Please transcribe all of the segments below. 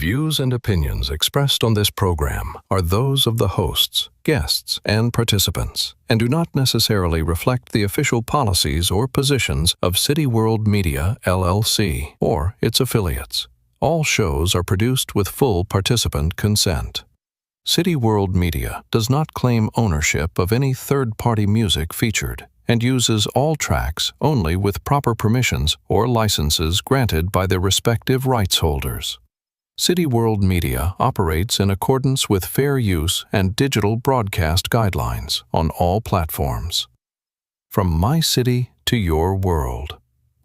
The views and opinions expressed on this program are those of the hosts, guests, and participants, and do not necessarily reflect the official policies or positions of City World Media, LLC, or its affiliates. All shows are produced with full participant consent. City World Media does not claim ownership of any third-party music featured and uses all tracks only with proper permissions or licenses granted by their respective rights holders. City World Media operates in accordance with fair use and digital broadcast guidelines on all platforms. From my city to your world,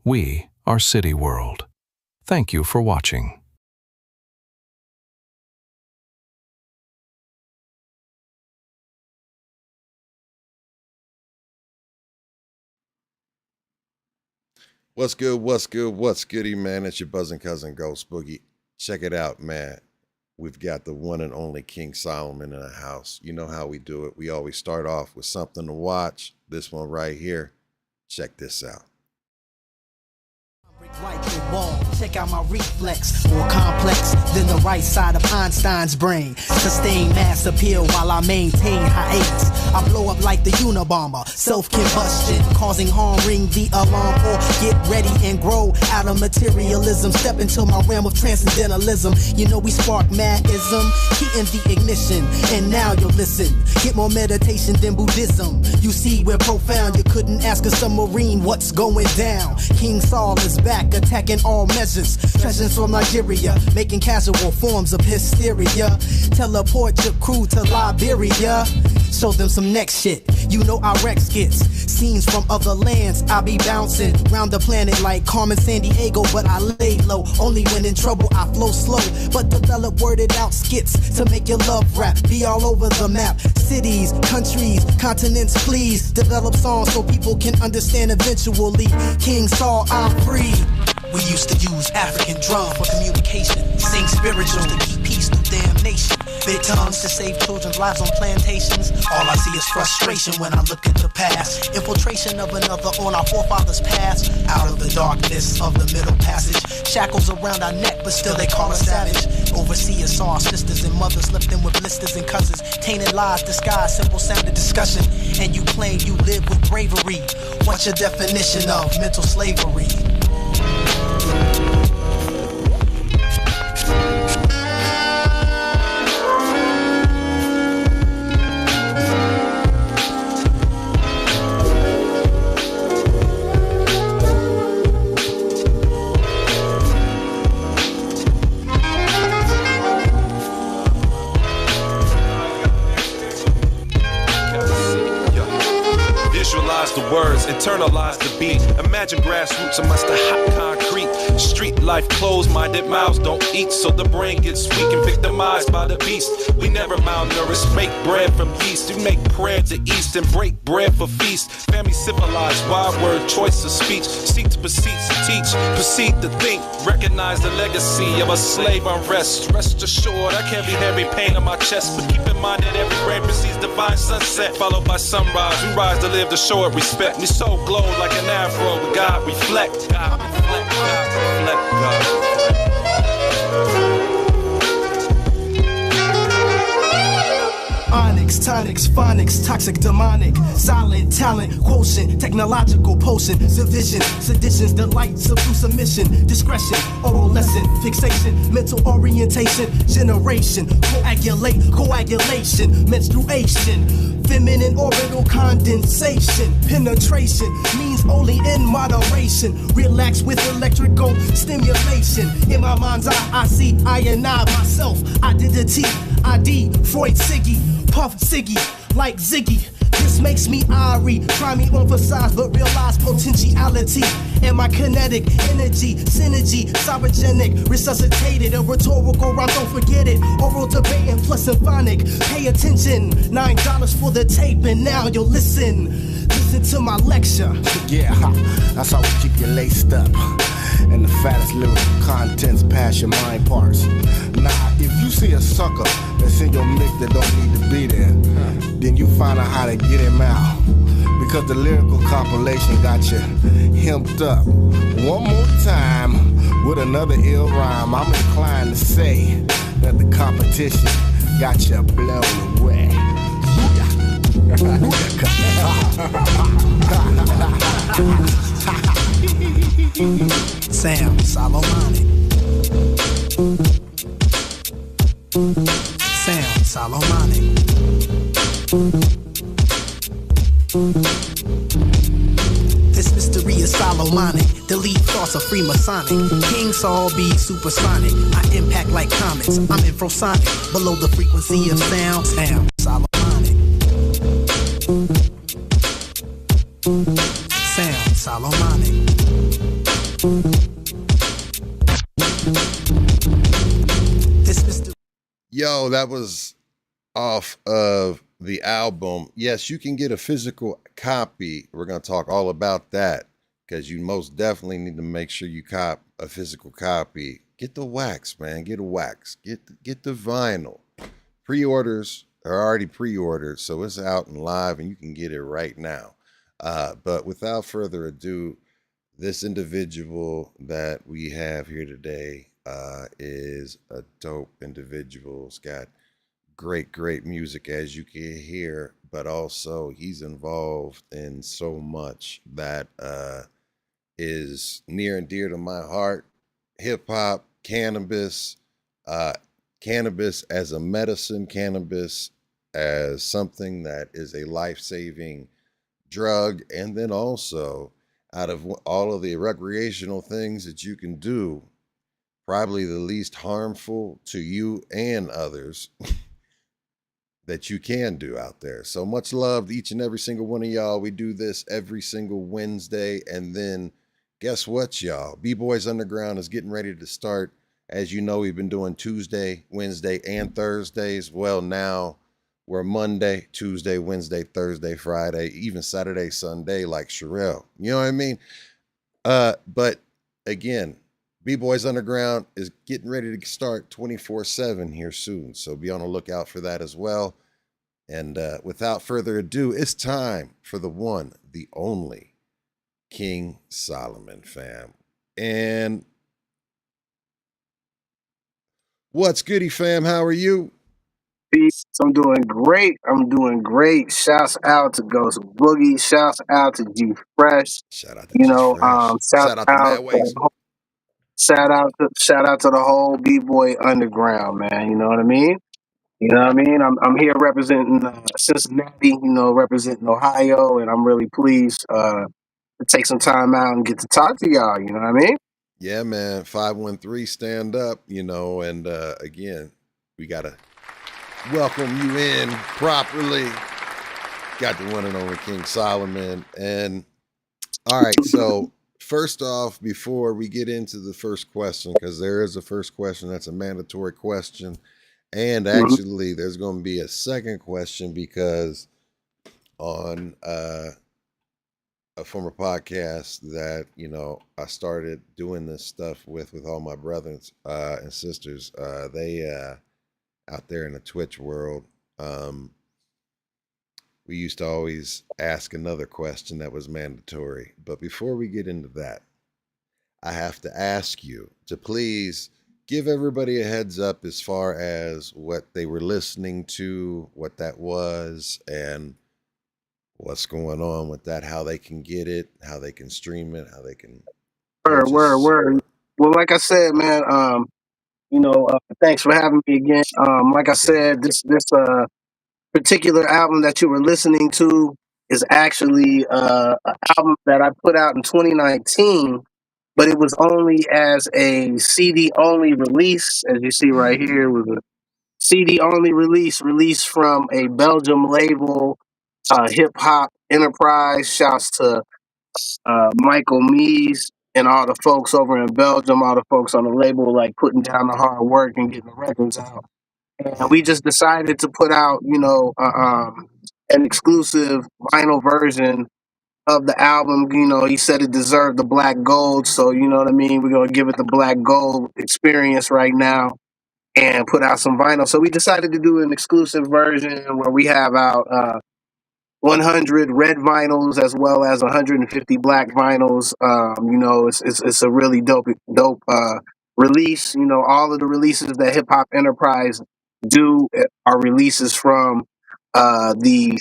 we are City World. Thank you for watching. What's good, what's good, what's goody, man? It's your buzzing cousin Ghost Boogie. Check it out, man. We've got the one and only King Solomon in the house. You know how we do it. We always start off with something to watch. This one right here. Check this out. Like the wall, check out my reflex, more complex than the right side of Einstein's brain. Sustain mass appeal while I maintain hiatus. I blow up like the Unabomber, self-combustion, causing harm, ring the alarm, or get ready and grow out of materialism. Step into my realm of transcendentalism. You know we spark madism, heating the ignition, and now you'll listen. Get more meditation than Buddhism. You see we're profound, you couldn't ask a submarine what's going down. King Saul is back, attacking all measures. Treasures from Nigeria, making casual forms of hysteria. Teleport your crew to Liberia. Show them some next shit. You know I wreck skits. Scenes from other lands. I be bouncing round the planet like Carmen Sandiego, but I lay low. Only when in trouble I flow slow, but develop worded out skits to make your love rap be all over the map. Cities, countries, continents, please develop songs so people can understand eventually. King Saul, I'm free. We used to use African drum for communication. Sing spirituals to keep peace through damnation. Big tongues to save children's lives on plantations. All I see is frustration when I look at the past. Infiltration of another on our forefathers' past. Out of the darkness of the middle passage. Shackles around our neck, but still they call us savage. Overseers saw our sisters and mothers, left them with blisters and cousins. Tainted lies disguised, simple sounded discussion. And you claim you live with bravery. What's your definition of mental slavery? The words, internalize the beat. Imagine grassroots amongst the hot concrete. Street life, closed-minded mouths don't eat, so the brain gets weak and victimized by the beast. We never malnourished, make bread from yeast. We make prayer to east and break bread for feast. Family civilized, wide word, choice of speech. Seek to proceed to teach, proceed to think. Recognize the legacy of a slave unrest. Rest assured, I can't be heavy pain on my chest, but keep in mind that every rain precedes divine sunset, followed by sunrise. We rise to live to show it respect. Me soul glow like an afro, but God reflect. God reflect, God reflect, God reflect. Onyx, tonics, phonics, toxic, demonic, silent, talent, quotient, technological potion, division, seditions, delight, subdue submission, discretion, oral lesson, fixation, mental orientation, generation, coagulation, menstruation, feminine orbital condensation, penetration, means only in moderation, relax with electrical stimulation. In my mind's eye, I see I and I myself, identity, ID, Freud, Siggy, Puff, Siggy, like Ziggy. This makes me irie, try me on for size, but realize potentiality. And my kinetic energy, synergy, cybernetics, resuscitated, a rhetorical rhyme, don't forget it. Oral debate and plus symphonic, pay attention. $9 for the tape, and now you'll listen. Listen to my lecture. Yeah, that's how we keep you laced up. And the fattest lyrical contents past your mind parts. Nah, if you see a sucker that's in your mix that don't need to be there, then you find out how to get him out. Because the lyrical compilation got you hemmed up. One more time, With another ill rhyme, I'm inclined to say that the competition got you blown away. Sam Solomonic. Sam Solomonic. This mystery is Solomonic. Delete thoughts of Freemasonic. King Saul be supersonic. I impact like comets. I'm infrasonic. Below the frequency of sound. Sam Solomonic. Sam Solomonic. This mystery. Yo, that was off of the album. Yes, you can get a physical copy. We're going to talk all about that because you most definitely need to make sure you cop a physical copy. Get the wax, man. Get a wax. Get the vinyl. Pre-orders are already pre-ordered, so it's out and live, and you can get it right now. But without further ado, this individual that we have here today is a dope individual. He's got great music, as you can hear, but also he's involved in so much that is near and dear to my heart. Hip hop, cannabis, cannabis as a medicine, cannabis as something that is a life-saving drug, and then also out of all of the recreational things that you can do, probably the least harmful to you and others that you can do out there. So much love to each and every single one of y'all. We do this every single Wednesday. And then guess what, y'all? B-Boys Underground is getting ready to start. As you know, we've been doing Tuesday, Wednesday, and Thursdays. Well, now we're Monday, Tuesday, Wednesday, Thursday, Friday, even Saturday, Sunday, like Sherelle. You know what I mean? But again, B-Boys Underground is getting ready to start 24/7 here soon. So be on the lookout for that as well. And without further ado, it's time for the one, the only King Solomon, fam. And what's goody, fam? How are you? Peace. I'm doing great. Shouts out to Ghost Boogie. Shouts out to G Fresh. Shout out to G Fresh. Shout out to Mad Ways. Shout out to the whole B-Boy Underground, man. You know what I mean? I'm here representing Cincinnati. Representing Ohio, and I'm really pleased to take some time out and get to talk to y'all. You know what I mean? Yeah, man. 513 stand up. And again, we gotta welcome you in properly. Got the one and only King Solomon. And all right, so first off, before we get into the first question, because there is a first question that's a mandatory question, and actually there's going to be a second question because on a former podcast that I started doing this stuff with all my brothers and sisters, they out there in the Twitch world, we used to always ask another question that was mandatory. But before we get into that, I have to ask you to please give everybody a heads up as far as what they were listening to, what that was, and what's going on with that, how they can get it, how they can stream it, how they can Word. Well, like I said, man, thanks for having me again. Like I said, this particular album that you were listening to is actually an album that I put out in 2019, but it was only as a CD only release. As you see right here, it was a CD only release from a Belgium label, Hip Hop Enterprise. Shouts to Michael Mees and all the folks over in Belgium, all the folks on the label, like putting down the hard work and getting the records out. And we just decided to put out, an exclusive vinyl version of the album. He said it deserved the black gold, so you know what I mean. We're gonna give it the black gold experience right now and put out some vinyl. So we decided to do an exclusive version where we have out 100 red vinyls as well as 150 black vinyls. It's a really dope release. All of the releases that Hip Hop Enterprise do are releases from the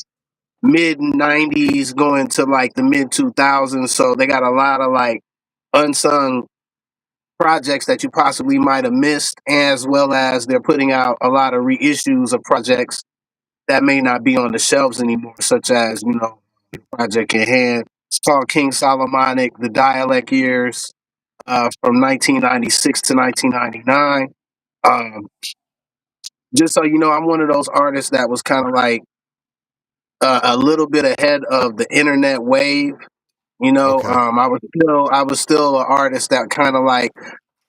mid 90s going to like the mid 2000s. So they got a lot of like unsung projects that you possibly might have missed, as well as they're putting out a lot of reissues of projects that may not be on the shelves anymore, such as, project in hand. It's called King Solomonic, The Dialect Years, from 1996 to 1999. Um, just so you know, I'm one of those artists that was kind of like a little bit ahead of the internet wave. Okay. I was still an artist that kind of like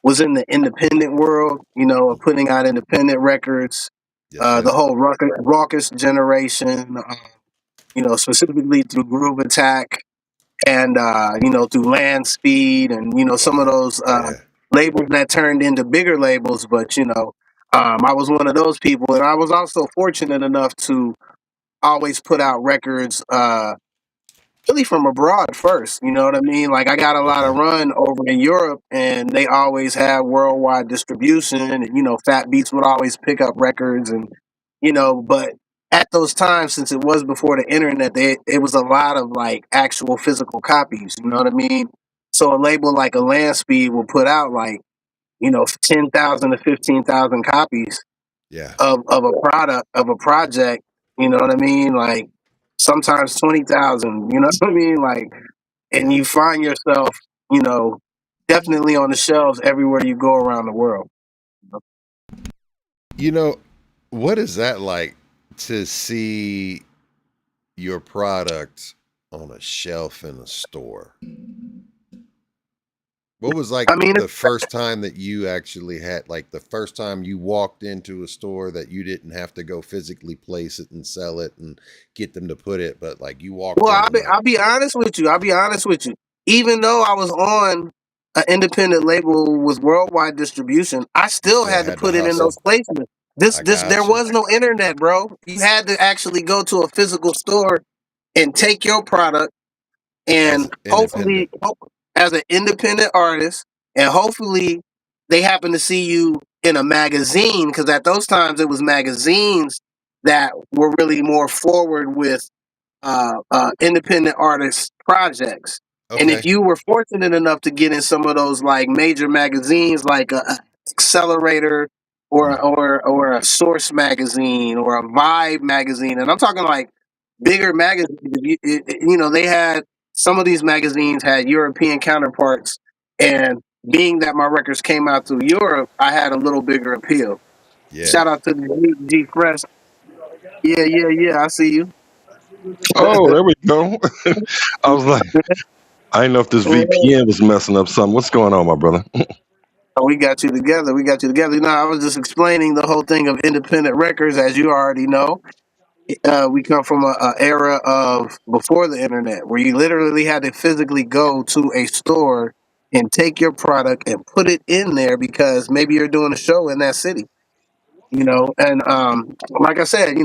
was in the independent world, of putting out independent records. Yes, The sir. whole raucous generation, specifically through Groove Attack and through Land Speed and some of Wow. those Yeah. labels that turned into bigger labels. But I was one of those people, and I was also fortunate enough to always put out records. Really from abroad first, you know what I mean? Like I got a lot of Okay. run over in Europe and they always had worldwide distribution and Fat Beats would always pick up records and but at those times since it was before the internet, it was a lot of like actual physical copies, you know what I mean? So a label like a Land Speed will put out like, 10,000 to 15,000 copies Yeah. of a product of a project, you know what I mean? Like sometimes 20,000, you know what I mean? Like and Yeah. you find yourself, you know, definitely on the shelves everywhere you go around the world. You know, what is that like to see your product on a shelf in a store? What was like I mean, the first time that you actually had, like the first time you walked into a store that you didn't have to go physically place it and sell it and get them to put it, but like you walked well, in I'll and be, like I'll be honest with you. I'll be honest with you. Even though I was on an independent label with worldwide distribution, I you still still had to had to put it in those hustle. placements. I There got you. was no internet, bro. You had to actually go to a physical store and take your product As and independent. as an independent artist, and hopefully they happen to see you in a magazine because at those times it was magazines that were really more forward with independent artist projects. And if Okay. you were fortunate enough to get in some of those like major magazines, like a Accelerator Mm. or a Source magazine or a Vibe magazine, and I'm talking like bigger magazines. They had some of these magazines had European counterparts, and being that my records came out through Europe, I had a little bigger appeal. Yeah. Shout out to the G Fresh. Yeah, yeah, yeah. I see you. Oh, there we go. I was like, I didn't know if this VPN was messing up something. What's going on, my brother? We got you together. We got you together. I was just explaining the whole thing of independent records, as you already know. We come from a era of before the internet, where you literally had to physically go to a store and take your product and put it in there because maybe you're doing a show in that city. And like I said,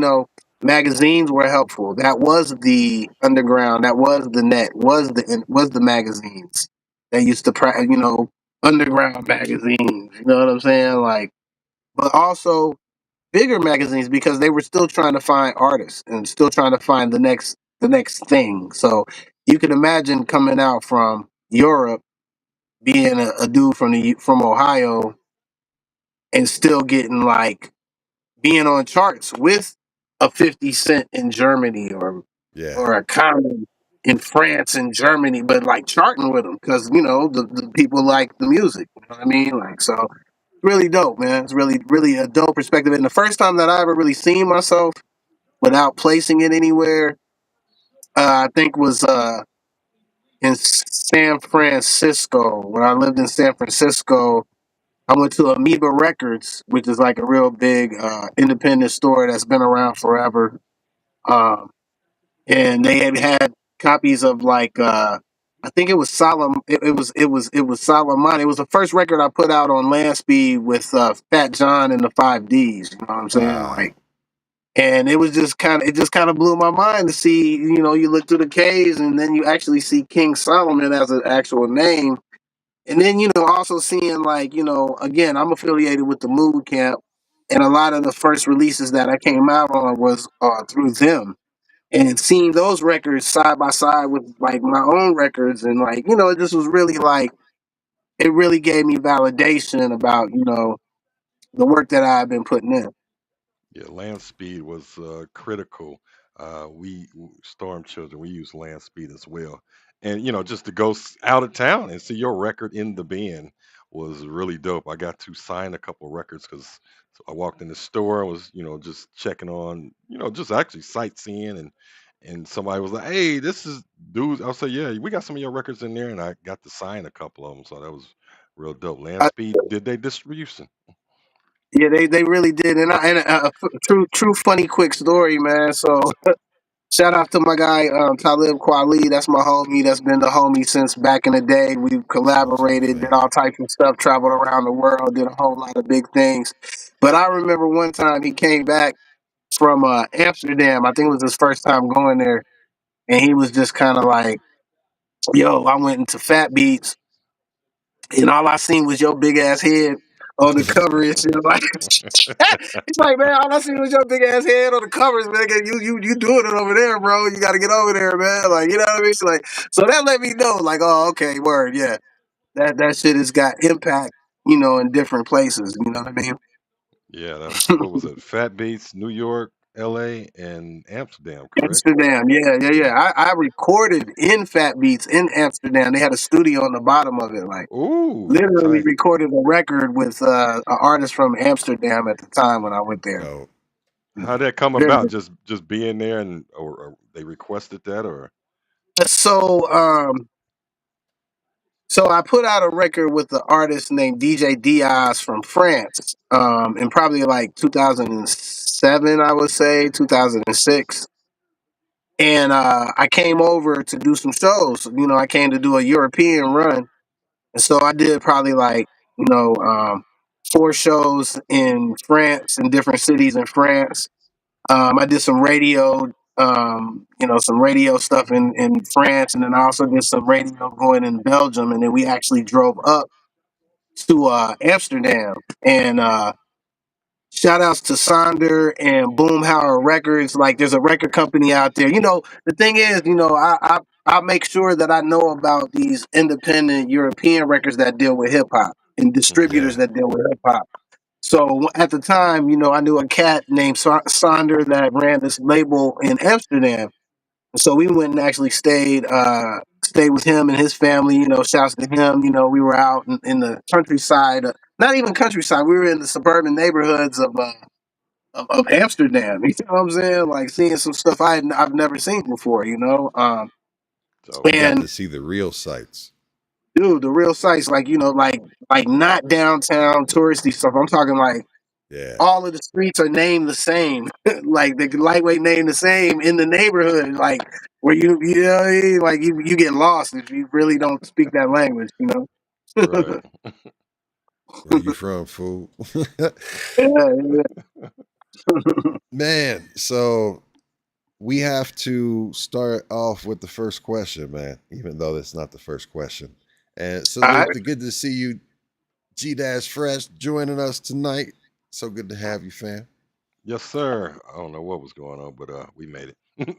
magazines were helpful. That was the underground. That was the net. Was the magazines. They used to, underground magazines. You know what I'm saying? Like, but also bigger magazines because they were still trying to find artists and still trying to find the next thing. So you can imagine coming out from Europe, being a dude from Ohio, and still getting like being on charts with a 50 Cent in Germany Yeah. or a Common in France and Germany, but like charting with them because the people like the music. You know what I mean? Like so, really dope, man. It's really really a dope perspective. And the first time that I ever really seen myself without placing it anywhere, I think was in San Francisco. When I lived in San Francisco, I went to Amoeba Records, which is like a real big independent store that's been around forever. Um, and they had copies of like I think it was Solomon. It was Solomon. It was the first record I put out on Land Speed with Fat John and the 5Ds. You know what I'm saying? Wow. Like, And it was just it just kind of blew my mind to see, you look through the K's and then you actually see King Solomon as an actual name. And then, also seeing like, again, I'm affiliated with the Mood Camp, and a lot of the first releases that I came out on was through them. And seeing those records side by side with like my own records, and like, it just was really like, it really gave me validation about, the work that I've been putting in. Yeah, land speed was critical. Storm Children, we use land speed as well. And, just to go out of town and see your record in the bin was really dope. I got to sign a couple records because I walked in the store, was, just checking on, just actually sightseeing, and somebody was like, "Hey, this is dudes." I'll say, "Yeah, we got some of your records in there," and I got to sign a couple of them, so that was real dope. Land I, speed did they distribution? yeah, they really did. True funny quick story, man. So shout out to my guy Talib Kweli. That's my homie. That's been the homie since back in the day. We've OG collaborated, did fam. all types of stuff, traveled around the world, did a whole lot of big things. But I remember one time he came back from Amsterdam. I think it was his first time going there, and he was just kind of like, "Yo, I went into Fat Beats, and all I seen was your big ass head on the cover and shit." Like, he's like, "Man, all I seen was your big ass head on the covers, man. You doing it over there, bro. You got to get over there, man. Like, you know what I mean? Like, so that let me know, like, oh, okay, word, yeah, that shit has got impact, in different places. You know what I mean? Yeah, that's what was it? Fat Beats, New York, LA, and Amsterdam, correct? Amsterdam, yeah, yeah, Yeah. yeah. I recorded in Fat Beats in Amsterdam. They had a studio on the bottom of it, like. Ooh, Literally tight. recorded a record with an artist from Amsterdam at the time when I went there. No. How'd that come Very about? good. Just being there and or they requested that or So, so I put out a record with the artist named DJ Diaz from France, in probably like 2007, I would say 2006. And I came over to do some shows. I came to do a European run, and so I did probably like you know um, 4 shows in France, in different cities in France. I did some radio, some radio stuff in France, and then I also did some radio going in Belgium, and then we actually drove up to Amsterdam. And shout outs to Sonder and Boomhauer Records. Like, there's a record company out there. The thing is, I make sure that I know about these independent European records that deal with hip hop and Yeah. distributors that deal with hip hop. So at the time, I knew a cat named Sonder that ran this label in Amsterdam. So we went and actually stayed with him and his family. Shouts to him. We were out in the countryside, not even countryside. We were in the suburban neighborhoods of Amsterdam. You know what I'm saying? Like, seeing some stuff I've never seen before. You so got And to see the real sights. dude, the real sites, like like not downtown touristy stuff. I'm talking like Yeah. all of the streets are named the same, like the lightweight named the same in the neighborhood, like where you know what I mean? Like you get lost if you really don't speak that language. right. Where you from, fool? Yeah, yeah. Man, so we have to start off with the first question, man, even though that's not the first question. And All right. salute to good to see you, G Dash Fresh, joining us tonight. So good to have you, fam. Yes, sir. I don't know what was going on, but we made it.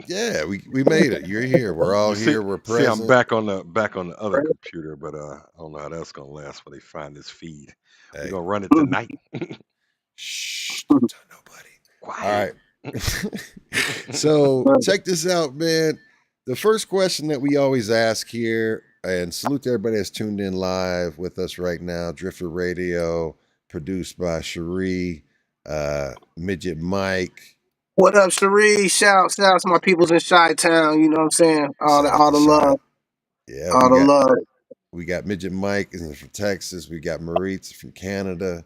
Yeah, we made it. You're here. We're all You see, here. We're I'm present. back on the other computer, but I don't know how that's gonna last when they find this feed. We're Hey, gonna run it tonight. shh, don't tell nobody. All Quiet. right. So check this out, man. The first question that we always ask here, and salute to everybody that's tuned in live with us right now. Drifter Radio, produced by Cherie, Midget Mike. What up, Cherie? Shouts to my peoples in Chi Town. You know what I'm saying? All the Shout out all to the Shy. love, Yeah, all the love. we got Midget Mike is from Texas. We got Maritza from Canada.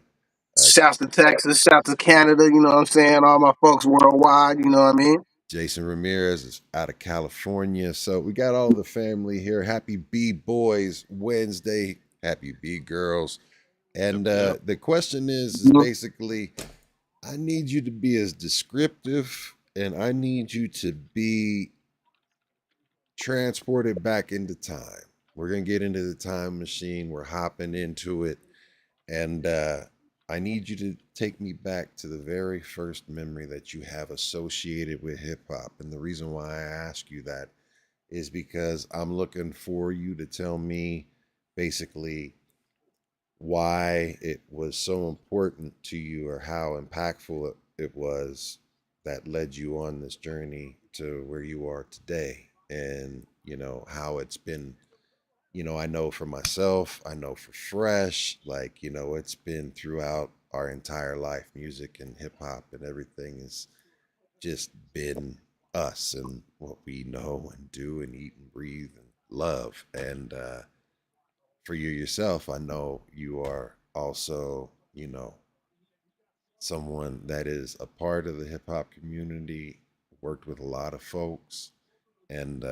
Shouts to Texas. Shouts to Canada. You know what I'm saying? All my folks worldwide. You know what I mean? Jason Ramirez is out of California. So we got all the family here. Happy B Boys Wednesday. Happy B Girls. And Yep. the question is Mhm. basically, I need you to be as descriptive, and I need you to be transported back into time. We're gonna get into the time machine. We're hopping into it, and I need you to take me back to the very first memory that you have associated with hip hop. And the reason why I ask you that is because I'm looking for you to tell me basically why it was so important to you or how impactful it was that led you on this journey to where you are today. And how it's been. I know for myself, I know for Fresh, like, it's been throughout our entire life. Music and hip hop and everything has just been us and what we know and do and eat and breathe and love. And for you yourself, I know you are also, someone that is a part of the hip hop community, worked with a lot of folks, and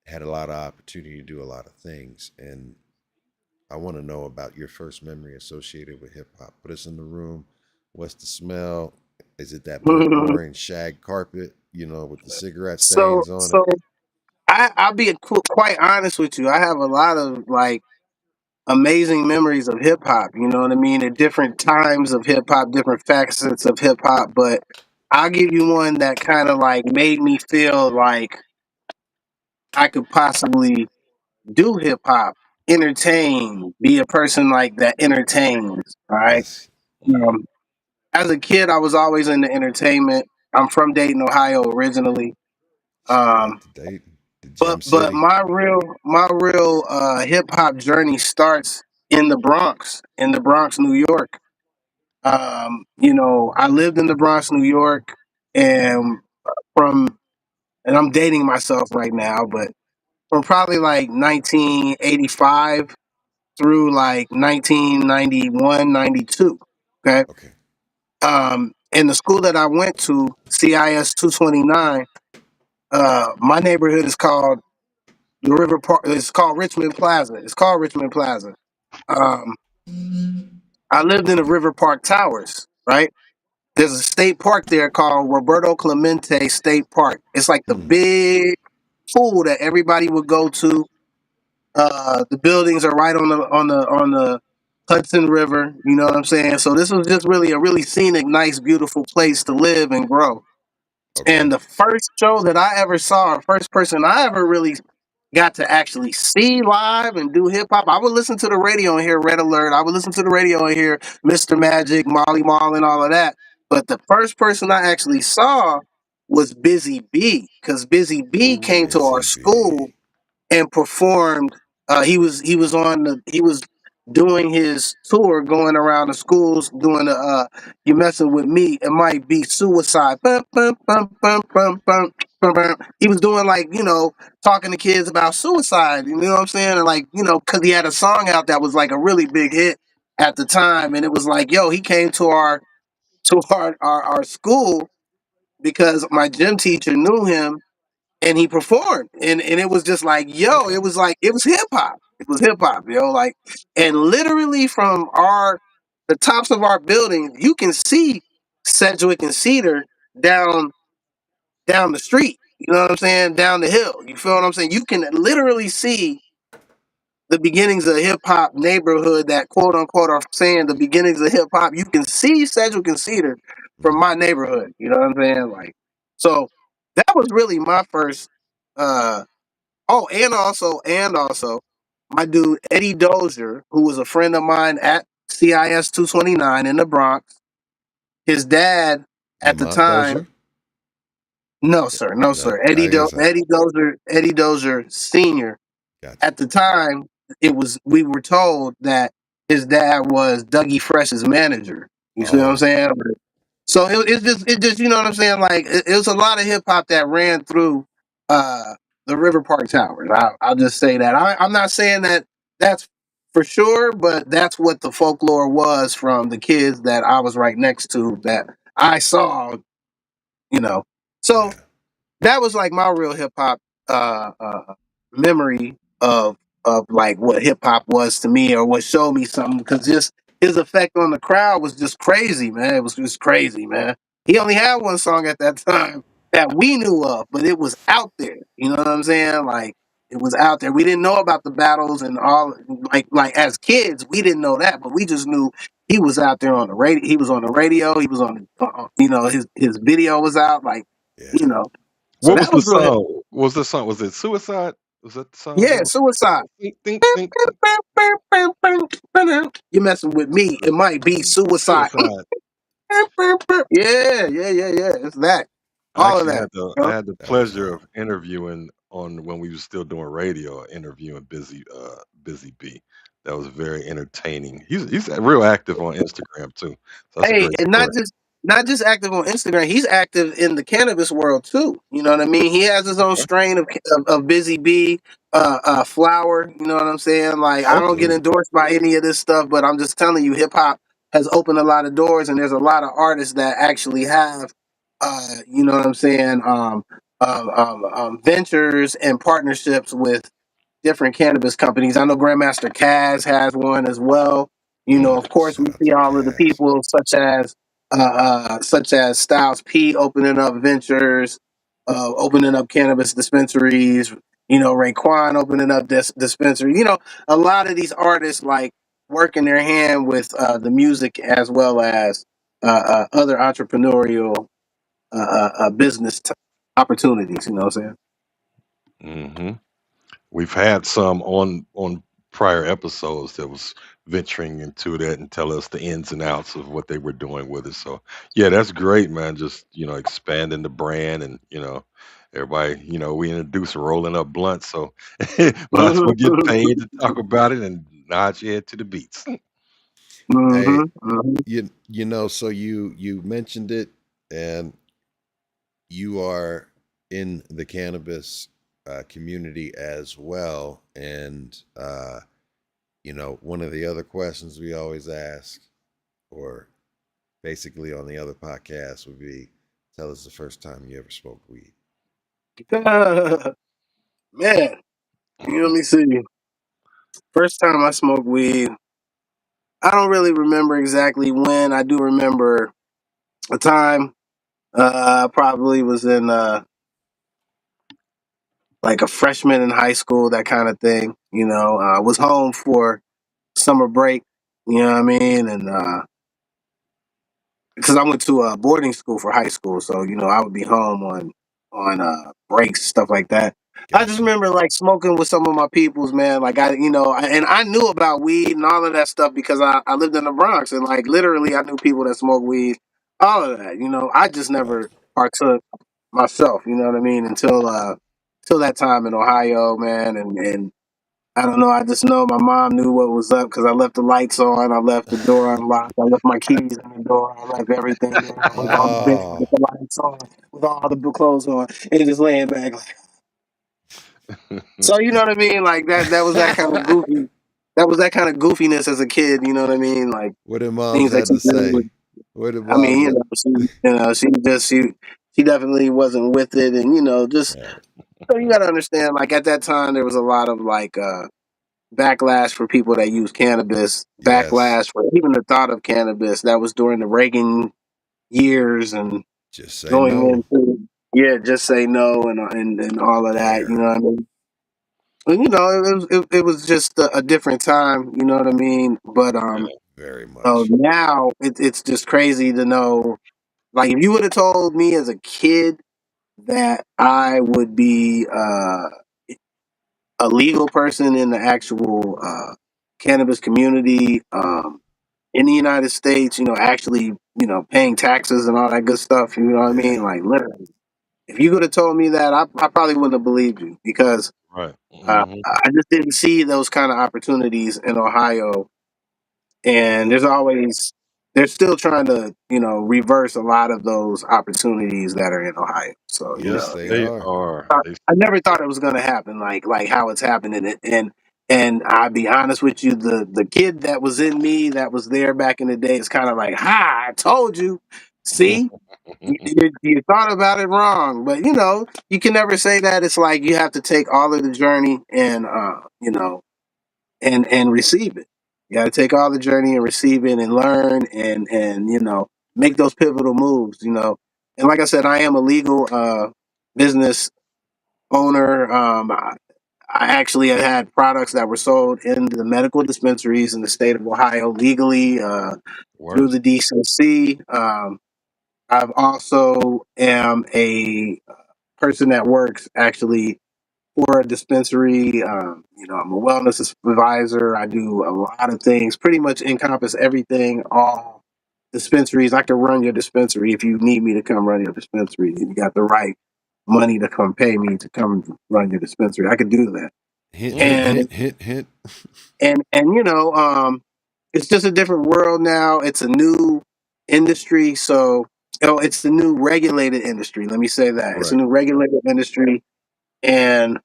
had a lot of opportunity to do a lot of things. And I want to know about your first memory associated with hip hop. Put us in the room. What's the smell? Is it that boring shag carpet, with the cigarette so stains on it? so I'll be quite honest with you. I have a lot of like amazing memories of hip hop. You know what I mean? At different times of hip hop, different facets of hip hop. But I'll give you one that kind of like made me feel like I could possibly do hip hop, entertain, be a person like that entertains. All right. Yes. Um, as a kid, I was always into entertainment. I'm from Dayton, Ohio, originally. Shout out Um, to Dayton, the but Gem but City. my real hip hop journey starts in the Bronx, New York. I lived in the Bronx, New York, and from and I'm dating myself right now, but from probably like 1985 through like 1991, 92. Okay. Okay. In the school that I went to, CIS 229, my neighborhood is called the River Park. It's called Richmond Plaza. It's called Richmond Plaza. Um, I lived in the River Park Towers, right? There's a state park there called Roberto Clemente State Park. It's like the Hmm. big pool that everybody would go to. The buildings are right on the Hudson River. You know what I'm saying? So this was just really a really scenic, nice, beautiful place to live and grow. And Okay. the first show that I ever saw, or first person I ever really got to actually see live and do hip hop, I would listen to the radio and hear Red Alert. I would listen to the radio and hear Mr. Magic, Molly Mall, and all of that. But the first person I actually saw was Busy B, because Busy B Oh, came to our Busy school Bee. and performed. He was doing his tour, going around the schools, doing the "You Messing with Me, It Might Be Suicide." Bum, bum, bum, bum, bum, bum, bum, bum. He was doing like talking to kids about suicide. You know what I'm saying? And like because he had a song out that was like a really big hit at the time, and it was like, yo, he came to our school because my gym teacher knew him and he performed and it was just like Okay. it was hip hop. It was hip hop, like, and literally from the tops of our building you can see Sedgwick and Cedar down the street, you know what I'm saying, down the hill, you feel what I'm saying, you can literally see the beginnings of hip hop neighborhood, that quote unquote are saying the beginnings of hip hop. You can see Sedgwick and Cedar from Hmm. my neighborhood, you know what I'm saying, like, so that was really my first uh oh, and also, my dude Eddie Dozier, who was a friend of mine at CIS 229 in the Bronx. His dad at the Lamont time, Dozier. no sir, no sir, I guess I Eddie Dozier Senior. got At the time, we were told that his dad was Dougie Fresh's manager. You you. see what I'm Oh, saying? So it just you know what I'm saying. Like it was a lot of hip hop that ran through uh, the River Park Towers. I'll just say that. I'm not saying that that's for sure, but that's what the folklore was from the kids that I was right next to that I saw. You know, so yeah. that was like my real hip hop uh, uh, memory of like what hip hop was to me, or what showed me something. Because just his effect on the crowd was just crazy, man. It was just crazy, man. He only had one song at that time that we knew of, but it was out there. You know what I'm saying? Like it was out there. We didn't know about the battles and all. Like as kids, we didn't know that, but we just knew he was out there on the radio. He was on the radio. He was on, you know, his video was out. Like, Yeah. you know, so What was that the was real. song? What was the song? Was it Suicide? Was that the song Yeah, that was suicide. think think think, think You're messing with me. It might be suicide. Suicide? Yeah, yeah, yeah, yeah. It's that. I All of actually that. had the You I know? had the That was pleasure hard. of interviewing on when we were still doing radio, interviewing Busy B. That was very entertaining. He's real active on Instagram too. So that's a Hey, great and story. not just active on Instagram. He's active in the cannabis world too. You know what I mean? He has his own Okay. strain of Busy Bee, flower. You know what I'm saying? Like I don't Okay. get Mm. endorsed by any of this stuff, but I'm just telling you, hip hop has opened a lot of doors, and there's a lot of artists that actually have, you know what I'm saying, ventures and partnerships with different cannabis companies. I know Grandmaster Caz has one as well. You know, of course, Shout we out see to all of the Cass. people such as Styles P opening up ventures, opening up cannabis dispensaries. You know, Raekwon opening up this dispensary. You know, a lot of these artists like working their hand with the music as well as other entrepreneurial business opportunities. You know what I'm hmm We've had some on prior episodes that was venturing into that and tell us the ins and outs of what they were doing with it. So yeah, that's great, man. Just expanding the brand and everybody, we introduce rolling up blunts, so might as well get saying? paid to talk about it and nod your head to the beats. Hey, Hmm. so you mentioned it, and you are in the cannabis community as well. And one of the other questions we always ask, or basically on the other podcast, would be, tell us the first time you ever smoked weed. Man, let me see. First time I smoked weed, I don't really remember exactly when. I do remember a time. Probably was in like a freshman in high school, that kind of thing. You know, was home for summer break. You know what I mean? And because I went to a boarding school for high school, so I would be home on breaks, stuff like that. I just Gotcha. remember like smoking with some of my peoples, man. Like and I knew about weed and all of that stuff because I lived in the Bronx and like literally I knew people that smoked weed, all of that. I just Right. never partook myself. You know what I mean? Until that time in Ohio, man, and I don't know. I just know my mom knew what was up because I left the lights on. I left the door unlocked. I left my keys in the door. I left everything there. I was on the bed Oh, with the lights on, with all the clothes on, and just laying back. So you know what I mean? Like that. That was that kind of goofy. That was that kind of goofiness as a kid. You know what I mean? Like what did moms things that had you to do. say? What did I mean, moms had? she definitely wasn't with it, and just Right. so you got to understand. Like at that time, there was a lot of like. Backlash for people that use cannabis, Yes. backlash for even the thought of cannabis. That was during the Reagan years and Just say going no. into just say no and all of that. You Care. know what I mean? And it was just a different time. You know what I mean? But Very so much. now it's just crazy to know. Like if you would have told me as a kid that I would be a legal person in the actual cannabis community in the United States, actually, paying taxes and all that good stuff. You know what I Yeah. mean? Like, literally, if you could have told me that, I probably wouldn't have believed you because Right. Hmm. I just didn't see those kind of opportunities in Ohio. And Yeah. they're still trying to, reverse a lot of those opportunities that are in Ohio. So, Yes, Yes, they they are. are. I never thought it was gonna happen like how it's happening. And I'll be honest with you, the kid that was in me that was there back in the day is kind of like, ha, I told you. See, you thought about it wrong, but you can never say that. It's like you have to take all of the journey and and receive it. You got to take all the journey and receive it and learn and make those pivotal moves. And like I said, I am a legal business owner. I actually have had products that were sold in the medical dispensaries in the state of Ohio legally through Word. the DCC. I've also am a person that works actually for a dispensary. I'm a wellness advisor. I do a lot of things, pretty much encompass everything, all dispensaries. I can run your dispensary if you need me to come run your dispensary. And you got the right money to come pay me to come run your dispensary. I could do that. Hint, hint, Mm-hmm. And hint, hint, hint. it's just a different world now. It's a new industry. So, it's the new regulated industry. Let me say that. It's a Right. new regulated industry. And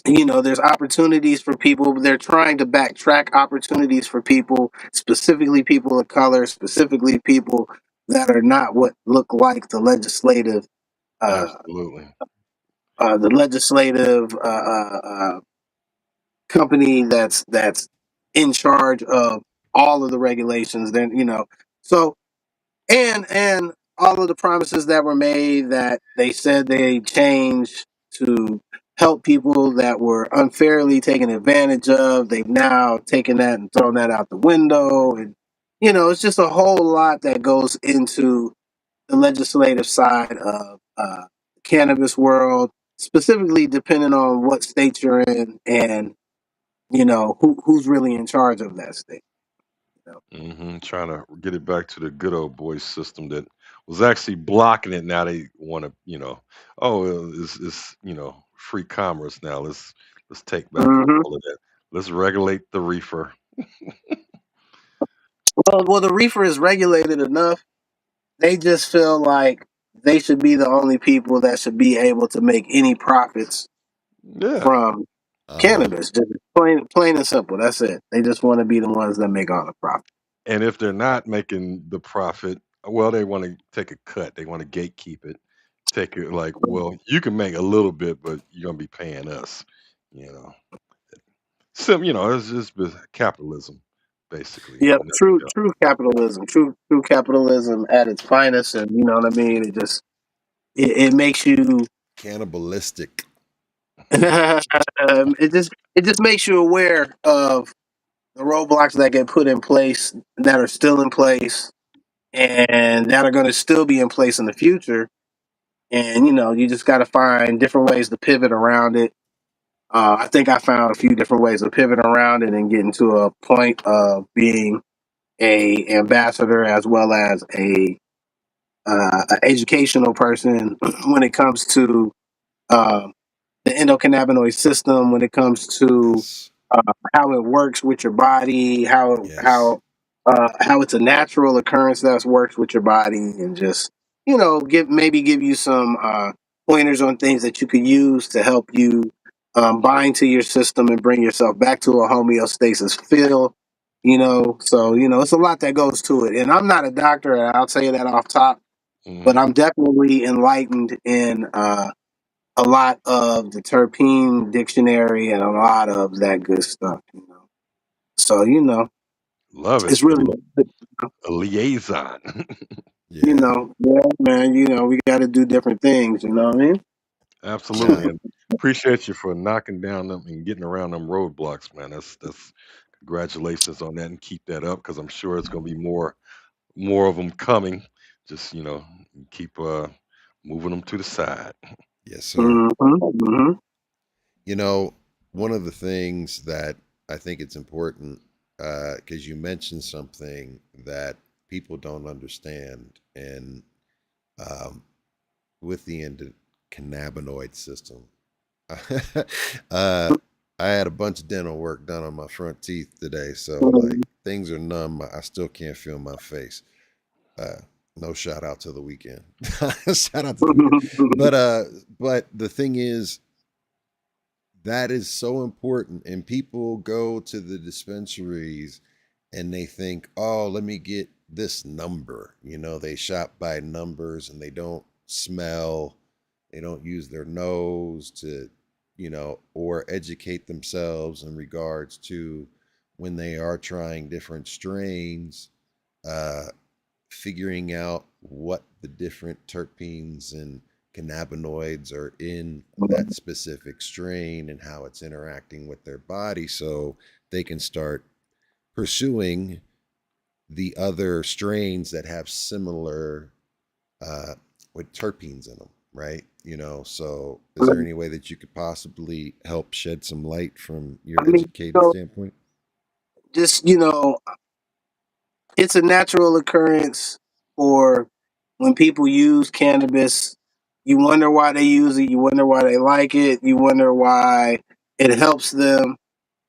there's opportunities for people. They're trying to backtrack opportunities for people, specifically people of color, specifically people that are not what look like uh, Absolutely. the legislative company that's in charge of all of the regulations. Then so and all of the promises that were made that they said they changed to help people that were unfairly taken advantage of, they've now taken that and thrown that out the window. And it's just a whole lot that goes into the legislative side of the cannabis world, specifically depending on what state you're in and who's really in charge of that state. Trying to get it back to the good old boy system that was actually blocking it. Now they want to, oh, it's free commerce now. Let's take back Hmm. control of that. Let's regulate the reefer. Well, the reefer is regulated enough. They just feel like they should be the only people that should be able to make any profits Yeah. from Uh-huh. cannabis. Just plain and simple. That's it. They just want to be the ones that make all the profit. And if they're not making the profit, well, they want to take a cut. They want to gatekeep it. Take it like, well, you can make a little bit, but you're gonna be paying us. You know, it's just capitalism, basically. Yep, true, Nutshell. true capitalism, true capitalism at its finest, and you know what I mean. It makes you, Cannibalistic. it just makes you aware of the roadblocks that get put in place that are still in place and that are going to still be in place in the future. And you just got to find different ways to pivot around it. I think I found a few different ways to pivot around it and getting to a point of being a ambassador as well as a educational person when it comes to uh, the endocannabinoid system, when it comes to Yes. how it works with your body, how Yes. how how it's a natural occurrence that works with your body, and just give you some pointers on things that you could use to help you bind to your system and bring yourself back to a homeostasis feel. So it's a lot that goes to it, and I'm not a doctor, and I'll tell you that off top, Hmm. but I'm definitely enlightened in a lot of the terpene dictionary and a lot of that good stuff. So Love it. it's really, A liaison. Yeah. yeah, man. We got to do different things. You know what I mean? Nah. Absolutely, and appreciate you for knocking down them and getting around them roadblocks, man. That's congratulations on that, and keep that up because I'm sure it's going to be more of them coming. Just keep moving them to the side. Yes, sir. Hmm. You know, one of the things that I think it's important, because you mentioned something that people don't understand, and um, with the cannabinoid system, uh, I had a bunch of dental work done on my front teeth today, so like things are numb. I still can't feel my face. Uh, no shout out to the weekend. Shout out to the weekend. But the thing is, that is so important. And people go to the dispensaries and they think, oh, let me get this number. They shop by numbers and they don't smell, they don't use their nose to, or educate themselves in regards to when they are trying different strains, uh, figuring out what the different terpenes and cannabinoids are in that specific strain and how it's interacting with their body so they can start pursuing the other strains that have similar uh, with terpenes in them, right? So is there any way that you could possibly help shed some light from your I mean, educated so standpoint? just, it's a natural occurrence for when people use cannabis. You wonder why they use it. You wonder why they like it. You wonder why it helps them.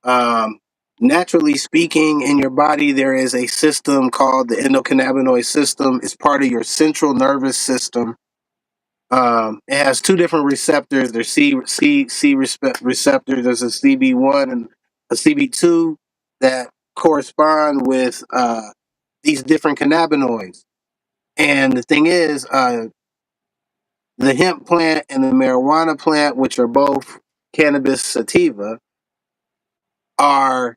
Um, Naturally speaking, in your body, there is a system called the endocannabinoid system. It's part of your central nervous system. It has two different receptors. There's receptors. There's a CB1 and a CB2 that correspond with these different cannabinoids. And the thing is, the hemp plant and the marijuana plant, which are both cannabis sativa, are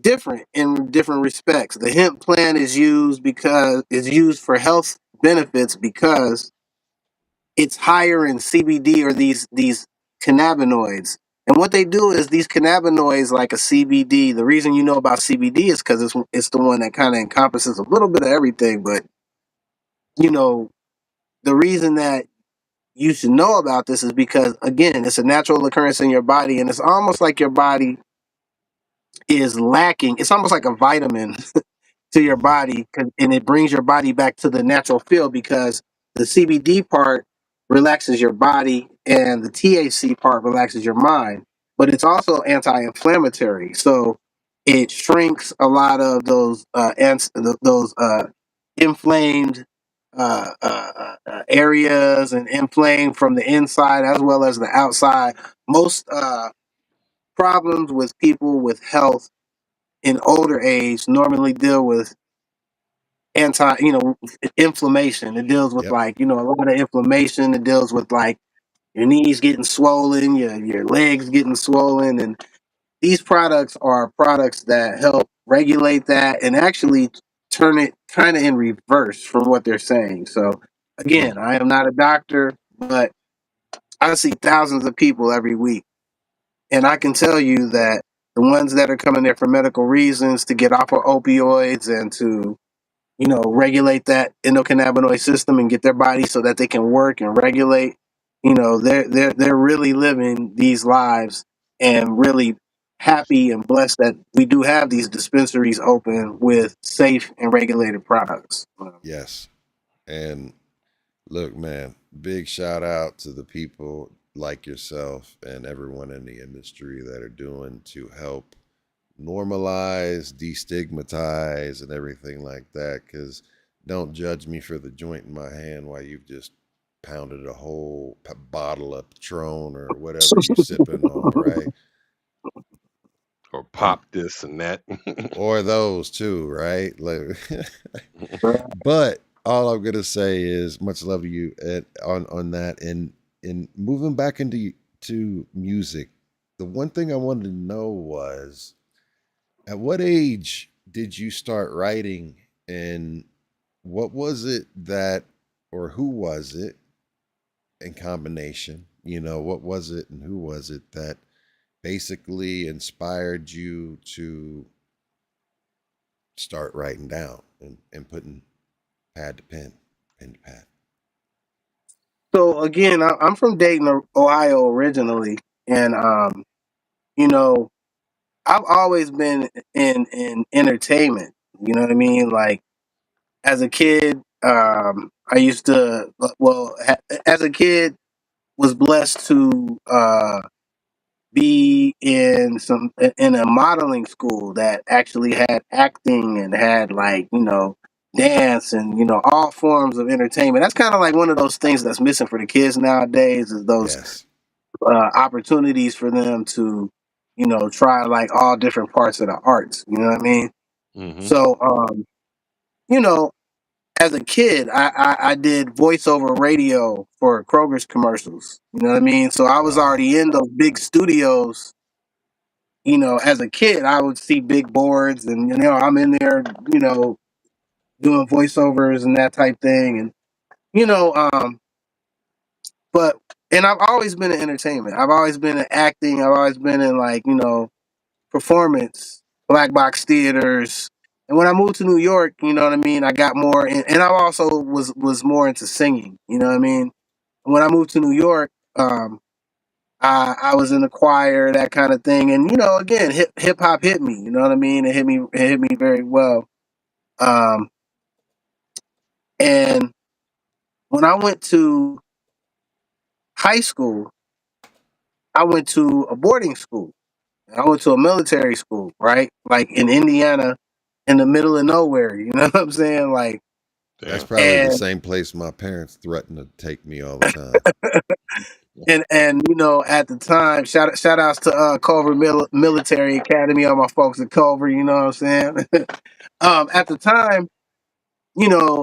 different in different respects. The hemp plant is used for health benefits because it's higher in CBD or these cannabinoids. And what they do is these cannabinoids, like a CBD. The reason you know about CBD is because it's the one that kind of encompasses a little bit of everything. But you know, the reason that you should know about this is because again, it's a natural occurrence in your body, and it's almost like your body is lacking. It's almost like a vitamin to your Hmm. body, and it brings your body back to the natural feel because the CBD part relaxes your body and the THC part relaxes your mind. But it's also anti-inflammatory, so it shrinks a lot of those inflamed areas and inflamed from the inside as well as the outside. Most problems with people with health in older age normally deal with inflammation. It deals with Yep. like, a lot of inflammation. It deals with like your knees getting swollen, your legs getting swollen. And these products are products that help regulate that and actually turn it kind of in reverse from what they're saying. So Hmm. again, I am not a doctor, but I see thousands of people every week. And I can tell you that the ones that are coming there for medical reasons to get off of opioids and to regulate that endocannabinoid system and get their body so that they can work and regulate. They're really living these lives and really happy and blessed that we do have these dispensaries open with safe and regulated products. Yes. And look, man, big shout out to the people like yourself and everyone in the industry that are doing to help normalize, destigmatize, and everything like that. Because don't judge me for the joint in my hand while you've just pounded a whole bottle of Patron or whatever you sipping on, right? Or And pop this and that. or those too, right? Like, but all I'm gonna say is much love to you on that. And moving back into to music, the one thing I wanted to know was at what age did you start writing, and what was it that, or who was it in combination? What was it and who was it that basically inspired you to start writing down and putting pad to pen, pen to pad? So again, I'm from Dayton, Ohio originally, and you know, I've always been in entertainment. You know what I mean? Like as a kid, I used to as a kid was blessed to be in a modeling school that actually had acting and had like dance and all forms of entertainment. That's kind of like one of those things that's missing for the kids nowadays is those Yes. opportunities for them to try like all different parts of the arts. You know what I mean? Hmm. So you know as a kid, I did voiceover radio for Kroger's commercials. You know what I mean? So I was Wow. already in those big studios as a kid, I would see big boards, and I'm in there, doing voiceovers and that type thing, and you know, but and I've always been in entertainment. I've always been in acting. I've always been in like performance, black box theaters. And when I moved to New York, you know what I mean, I got more, and I also was more into singing. You know what I mean. When I moved to New York, I was in the choir, that kind of thing, and again, hip hop hit me. You know what I mean? It hit me very well. Um, and when I went to high school, I went to a boarding school. I went to a military school, right? Like in Indiana, in the middle of nowhere. You know what I'm saying? Like, That's Damn. probably the and same place my parents threaten to take me all the time. and at the time, shout outs to Culver Military Academy, all my folks at Culver. You know what I'm saying? At the time,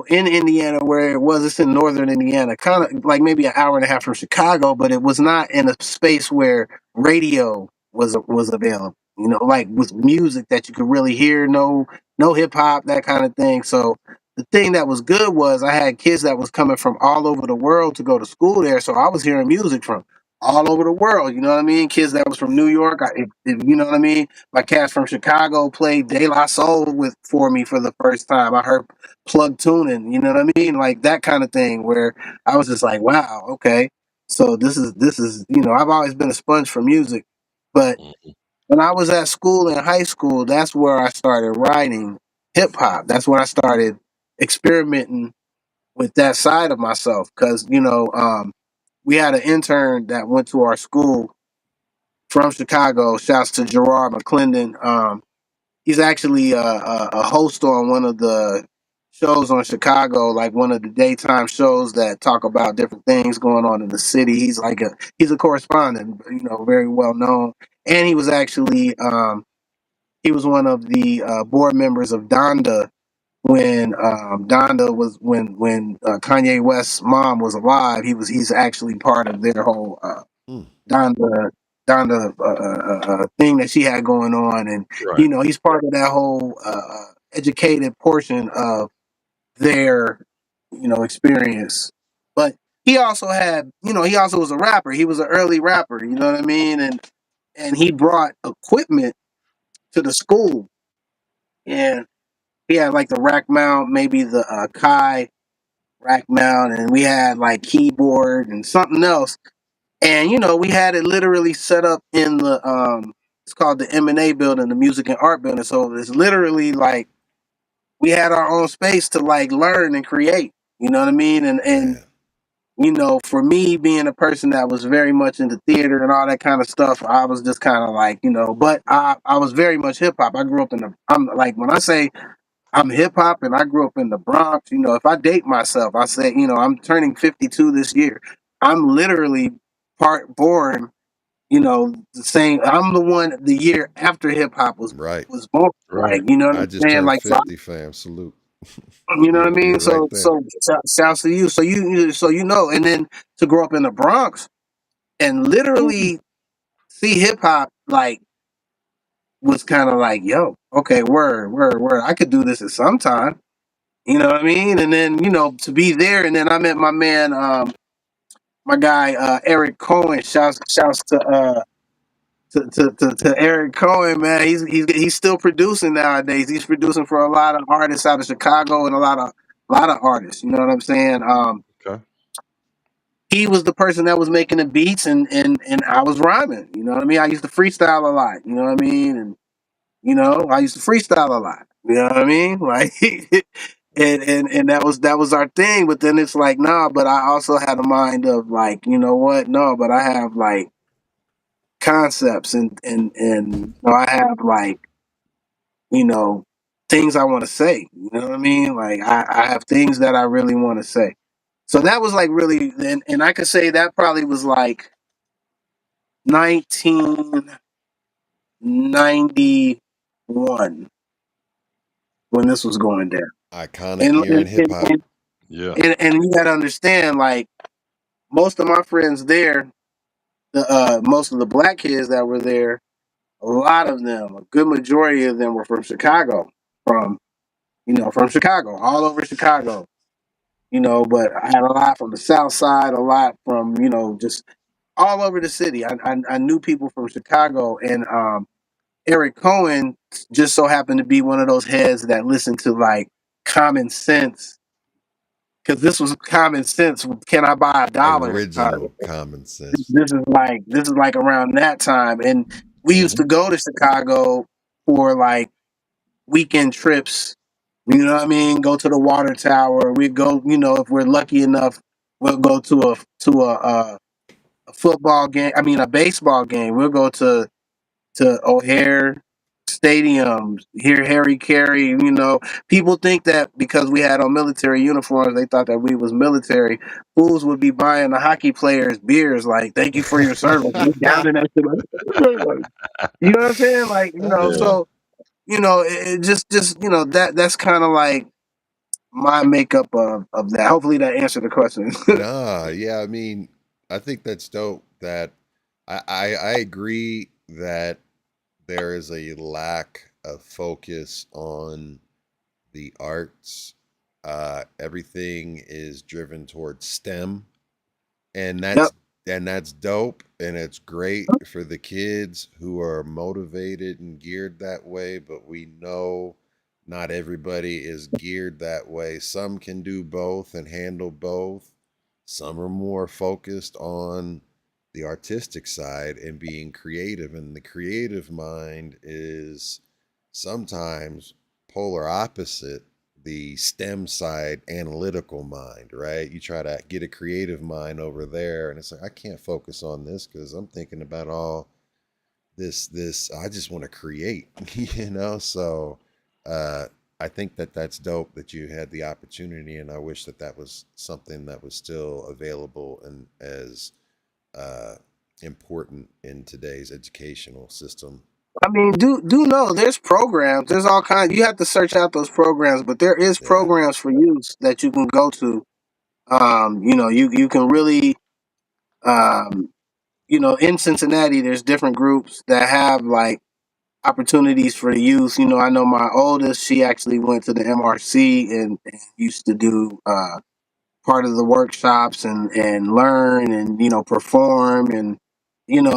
in Indiana where it was, it's in northern Indiana, kind of like maybe an hour and a half from Chicago, but it was not in a space where radio was available. Like with music that you could really hear, no hip hop, that kind of thing. So the thing that was good was I had kids that was coming from all over the world to go to school there, so I was hearing music from all over the world. You know what I mean? Kids that was from New York, if you know what I mean. My cats from Chicago played De La Soul for me for the first time. I heard plug tuning, you know what I mean? Like that kind of thing where I was just like, wow, okay. So this is, I've always been a sponge for music. But Mhm. when I was at school in high school, that's where I started writing hip hop. That's when I started experimenting with that side of myself. Cause, we had an intern that went to our school from Chicago. Shouts to Gerard McClendon. He's actually a host on one of the shows on Chicago, like one of the daytime shows that talk about different things going on in the city. He's a correspondent, very well known, and he was actually he was one of the board members of Donda when Donda was when Kanye West's mom was alive. He's actually part of their whole Mm, Donda thing that she had going on, and Right. he's part of that whole educated portion of their experience. But he also was a rapper. He was an early rapper. You know what I mean? And he brought equipment to the school, and he had like the rack mount, maybe the Kai rack mount, and we had like keyboard and something else. And we had it literally set up in the it's called the M&A building, the music and art building. So it's literally like we had our own space to like learn and create. You know what I mean? And man, for me being a person that was very much into theater and all that kind of stuff, I was just kind of like, but I was very much hip hop. I grew up I'm like, when I say I'm hip hop and I grew up in the Bronx, if I date myself, I say, I'm turning 52 this year. I'm literally part born, the same. I'm the one the year after hip hop was right. was born. Right. Like, you know what I I'm just saying? turned Like, so, 50, fam. Salute. you know what I You're mean? right So there. shouts to you. And then to grow up in the Bronx and literally see hip hop like was kind of like, yo, okay, word. I could do this at some time. You know what I mean? And then, to be there, and then I met my man, my guy Eric Cohen. Shouts to Eric Cohen, man. He's still producing nowadays. He's producing for a lot of artists out of Chicago and a lot of artists. You know what I'm saying? Okay. He was the person that was making the beats, and I was rhyming. You know what I mean? I used to freestyle a lot. You know what I mean? And I used to freestyle a lot. You know what I mean? Like, and that was our thing. But then it's like, nah. But I also had a mind of like, you know what? No, but I have like concepts and I have like you know things I want to say. You know what I mean? Like I have things that I really want to say. So that was like really, and I could say that probably was like 1991 when this was going down. Iconic And year in and, hip and, hop. and, Yeah. and you gotta understand, like most of my friends there, the most of the black kids that were there, a lot of them, a good majority of them were from Chicago, from from Chicago, all over Chicago. But I had a lot from the South Side, a lot from just all over the city. I knew people from Chicago, and Eric Cohen just so happened to be one of those heads that listened to like Common Sense, because this was Common Sense. Can I buy a dollar? Original common sense. This is like around that time, and we used Hmm. to go to Chicago for like weekend trips. You know what I mean? Go to the water tower. We go. If we're lucky enough, we'll go to a football game. I mean, a baseball game. We'll go to O'Hare Stadium, hear Harry Carey. People think that because we had on military uniforms, they thought that we was military. Fools would be buying the hockey players beers like, "Thank you for your service." We down in that shit. You know what I'm saying? Like, Yeah. so it just that's kind of like my makeup of that. Hopefully that answered the question. Nah, yeah, I mean, I think that's dope. That I agree that there is a lack of focus on the arts. Everything is driven towards STEM, and Yep. that's dope, and it's great for the kids who are motivated and geared that way. But we know not everybody is geared that way. Some can do both and handle both. Some are more focused on the artistic side and being creative, and the creative mind is sometimes polar opposite the STEM side analytical mind, right? You try to get a creative mind over there, and it's like, I can't focus on this because I'm thinking about all this. I just want to create, So uh, I think that that's dope that you had the opportunity, and I wish that that was something that was still available and as uh, important in today's educational system. I mean, do know there's programs. There's all kinds. You have to search out those programs, but there is Yeah, programs for youth that you can go to. You can really, um, in Cincinnati, there's different groups that have like opportunities for the youth. I know my oldest, she actually went to the MRC and used to do part of the workshops and learn and perform and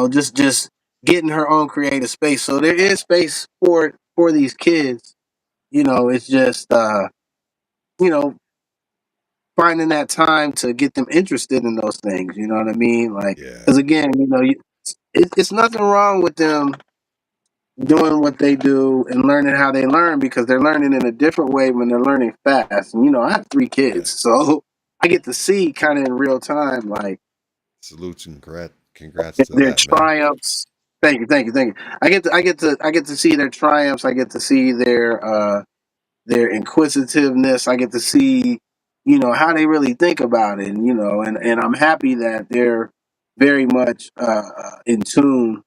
just getting her own creative space. So there is space for these kids. It's just you know finding that time to get them interested in those things. You know what I mean? Like, yeah, because again, it's nothing wrong with them doing what they do and learning how they learn, because they're learning in a different way when they're learning fast. And I have three yeah. kids, so I get to see kind of in real time, like Salutes and congrats to their that, man. triumphs. Thank you, thank you, thank you. I get to see their triumphs. I get to see their inquisitiveness. I get to see, how they really think about it, and I'm happy that they're very much in tune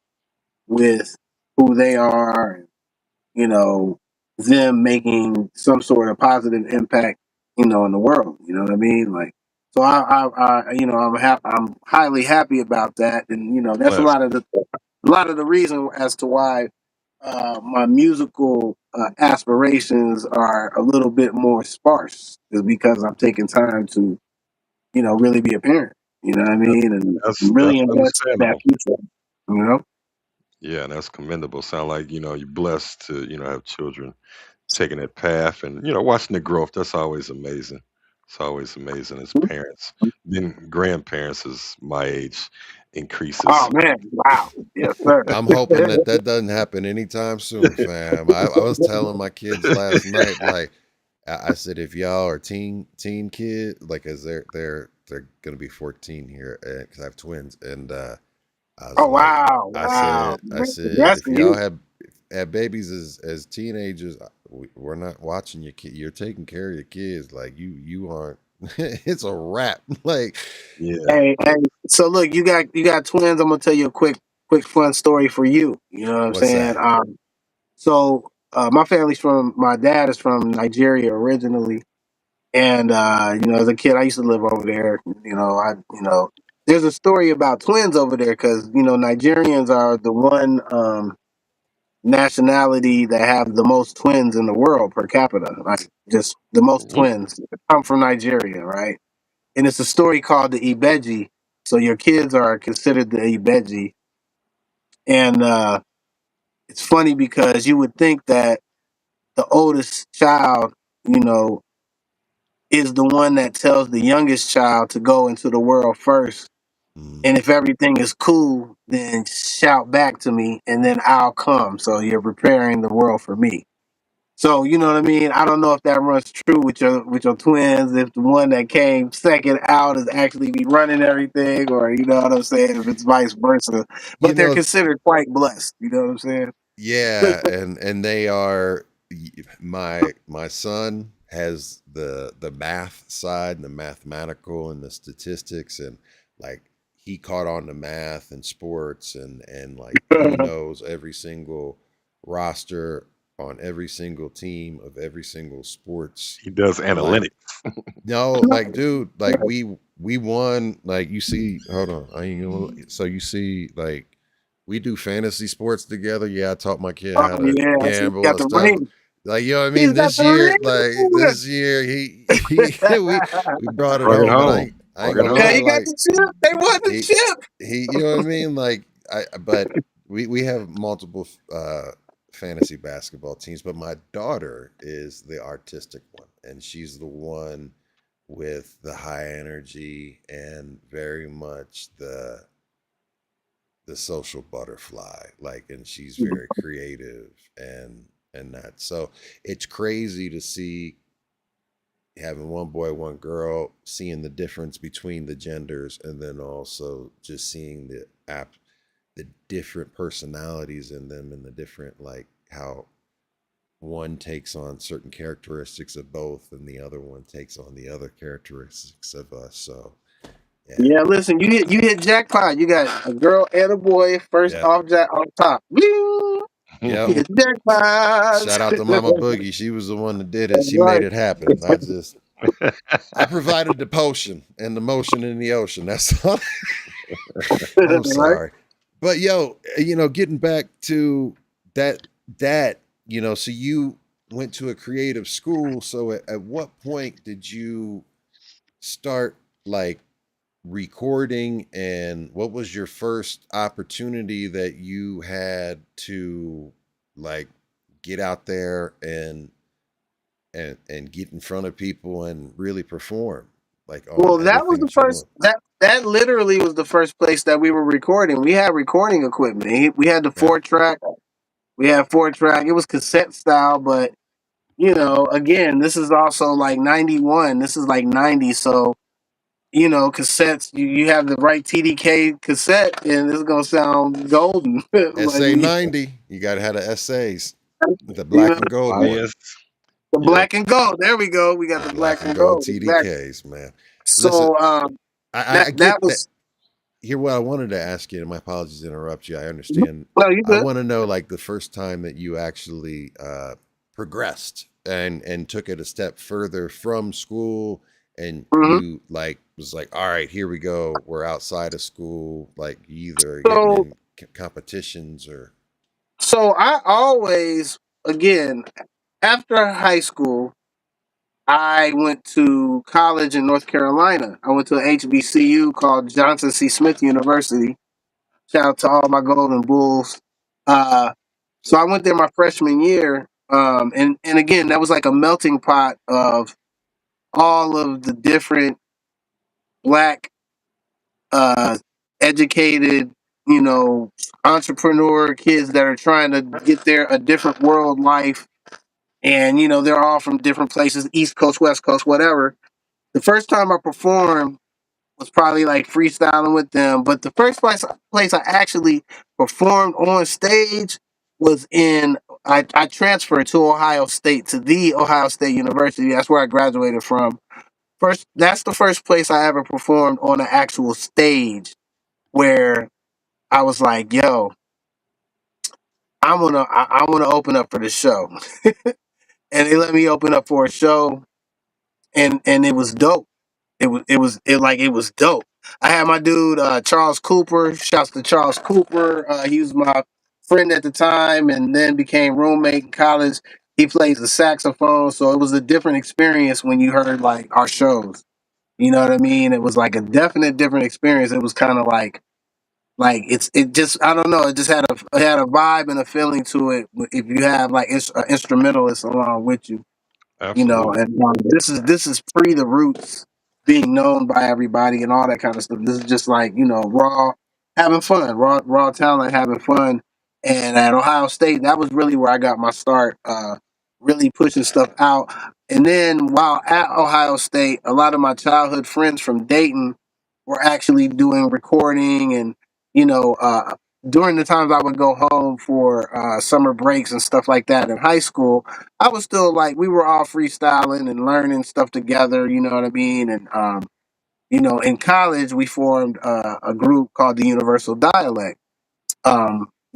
with who they are, you know, them making some sort of positive impact, in the world. You know what I mean? Like, so I'm highly happy about that, and that's Bless. a lot of the reason as to why my musical aspirations are a little bit more sparse, is because I'm taking time to, really be a parent. You know what I That, mean? And that's really invest in that understandable. future. You know? Yeah, and that's commendable. Sound like you're blessed to have children taking that path, and watching the growth. That's always amazing. It's always amazing as parents. Then grandparents, as my age Oh increases. man! Wow. Yes, sir. I'm hoping that that doesn't happen anytime soon, fam. I was telling my kids last night, like I said, if y'all are teen kid, like as they're gonna be 14 here, because I have twins, and I was Oh like, wow! Wow! I Man, said, congrats if to y'all you. have babies as teenagers, we're not watching your kid. You're taking care of your kids, like you aren't. It's a wrap. Like, Yeah. Hey. So look, you got twins. I'm gonna tell you a quick fun story for you. You know what I'm what's saying? that? So my dad is from Nigeria originally, and as a kid, I used to live over there. There's a story about twins over there because Nigerians are the one. nationality that have the most twins in the world per capita. Like just the most Mhm. twins come from Nigeria, right? And it's a story called the Ibeji. So your kids are considered the Ibeji, and it's funny because you would think that the oldest child, you know, is the one that tells the youngest child to go into the world first. Mm. And if everything is cool, then shout back to me and then I'll come. So you're preparing the world for me. So you know what I mean? I don't know if that runs true with your twins, if the one that came second out is actually be running everything, or you know what I'm saying, if it's vice versa. You But they're know, considered quite blessed, you know what I'm saying? yeah, and they are. My son has the math side and the mathematical and the statistics, and like he caught on to math and sports, and like he knows every single roster on every single team of every single sports. He does Like analytics. no, like dude, like we won. Like you see, hold on, I ain't gonna. So you see, like we do fantasy sports together. Yeah, I taught my kid Oh how to yeah, I see he gamble got and the stuff. ring. Like you know what I He's mean. got This the year, ring. he we brought it Brought it home, but home. I ain't Brought it gonna Yeah, lie. he home. got Like the chip. They won the he chip. you know what I mean. Like but we have multiple fantasy basketball teams, but my daughter is the artistic one, and she's the one with the high energy and very much the social butterfly, like, and she's very creative and that. So it's crazy to see having one boy, one girl, seeing the difference between the genders, and then also just seeing the different personalities in them, and the different, like, how one takes on certain characteristics of both and the other one takes on the other characteristics of us. So yeah. Yeah, listen, you hit jackpot. You got a girl and a boy first Yeah. off top. Bling! Yep. You hit jackpot. Shout out to Mama Boogie. She was the one that did it. That's She made right. it happen. I provided the potion and the motion in the ocean. That's all. I'm Right? sorry. But yo, getting back to that, so you went to a creative school. So at what point did you start, like, recording, and what was your first opportunity that you had to, like, get out there and get in front of people and really perform, like, on Well, that was everything the that you're first. doing? That literally was the first place that we were recording. We had recording equipment. We had the Yeah. 4 track. We had 4 track. It was cassette style, but again, this is also like '91. This is like '90. So cassettes. You have the right TDK cassette, and it's gonna sound golden. Like SA 90, you got to have the SAs, the you black know, and gold one. Bias. the Yep. black and gold. There we go. We got the Black black and and gold gold. Exactly. TDKs, man. Listen, So I that get that. was Here, what I wanted to ask you, and my apologies to interrupt you. I understand. no, you I good. want to know, like, the first time that you actually progressed and took it a step further from school, and hmm you, like, was like, all right, here we go. We're outside of school, like either getting So in competitions or. so I always again after high school. I went to college in North Carolina. I went to an HBCU called Johnson C. Smith University. Shout out to all my Golden Bulls. Uh, so I went there my freshman year, and again that was like a melting pot of all of the different black, uh, educated, you know, entrepreneur kids that are trying to get there a different world life, and they're all from different places, East Coast, West Coast, whatever. The first time I performed was probably like freestyling with them. But the first place I actually performed on stage was I transferred to Ohio State, to the Ohio State University. That's where I graduated from. That's the first place I ever performed on an actual stage where I was like, yo, I wanna open up for the show. And they let me open up for a show, and it was dope. It was dope. I had my dude Charles Cooper. Shouts to Charles Cooper. He was my friend at the time, and then became roommate in college. He plays the saxophone, so it was a different experience when you heard like our shows. You know what I mean? It was like a definite different experience. It was kind of like it just I don't know. It just had a vibe and a feeling to it. If you have like instrumentalists along with you, you know, Absolutely. and this is pre the roots being known by everybody and all that kind of stuff. This is just like, you know, raw having fun, raw talent having fun. And at Ohio State, that was really where I got my start, really pushing stuff out. And then while at Ohio State, a lot of my childhood friends from Dayton were actually doing recording and, you know, during the times I would go home for summer breaks and stuff like that in high school, I was still like we were all freestyling and learning stuff together. You know what I mean? And you know, in college we formed a group called the Universal Dialect.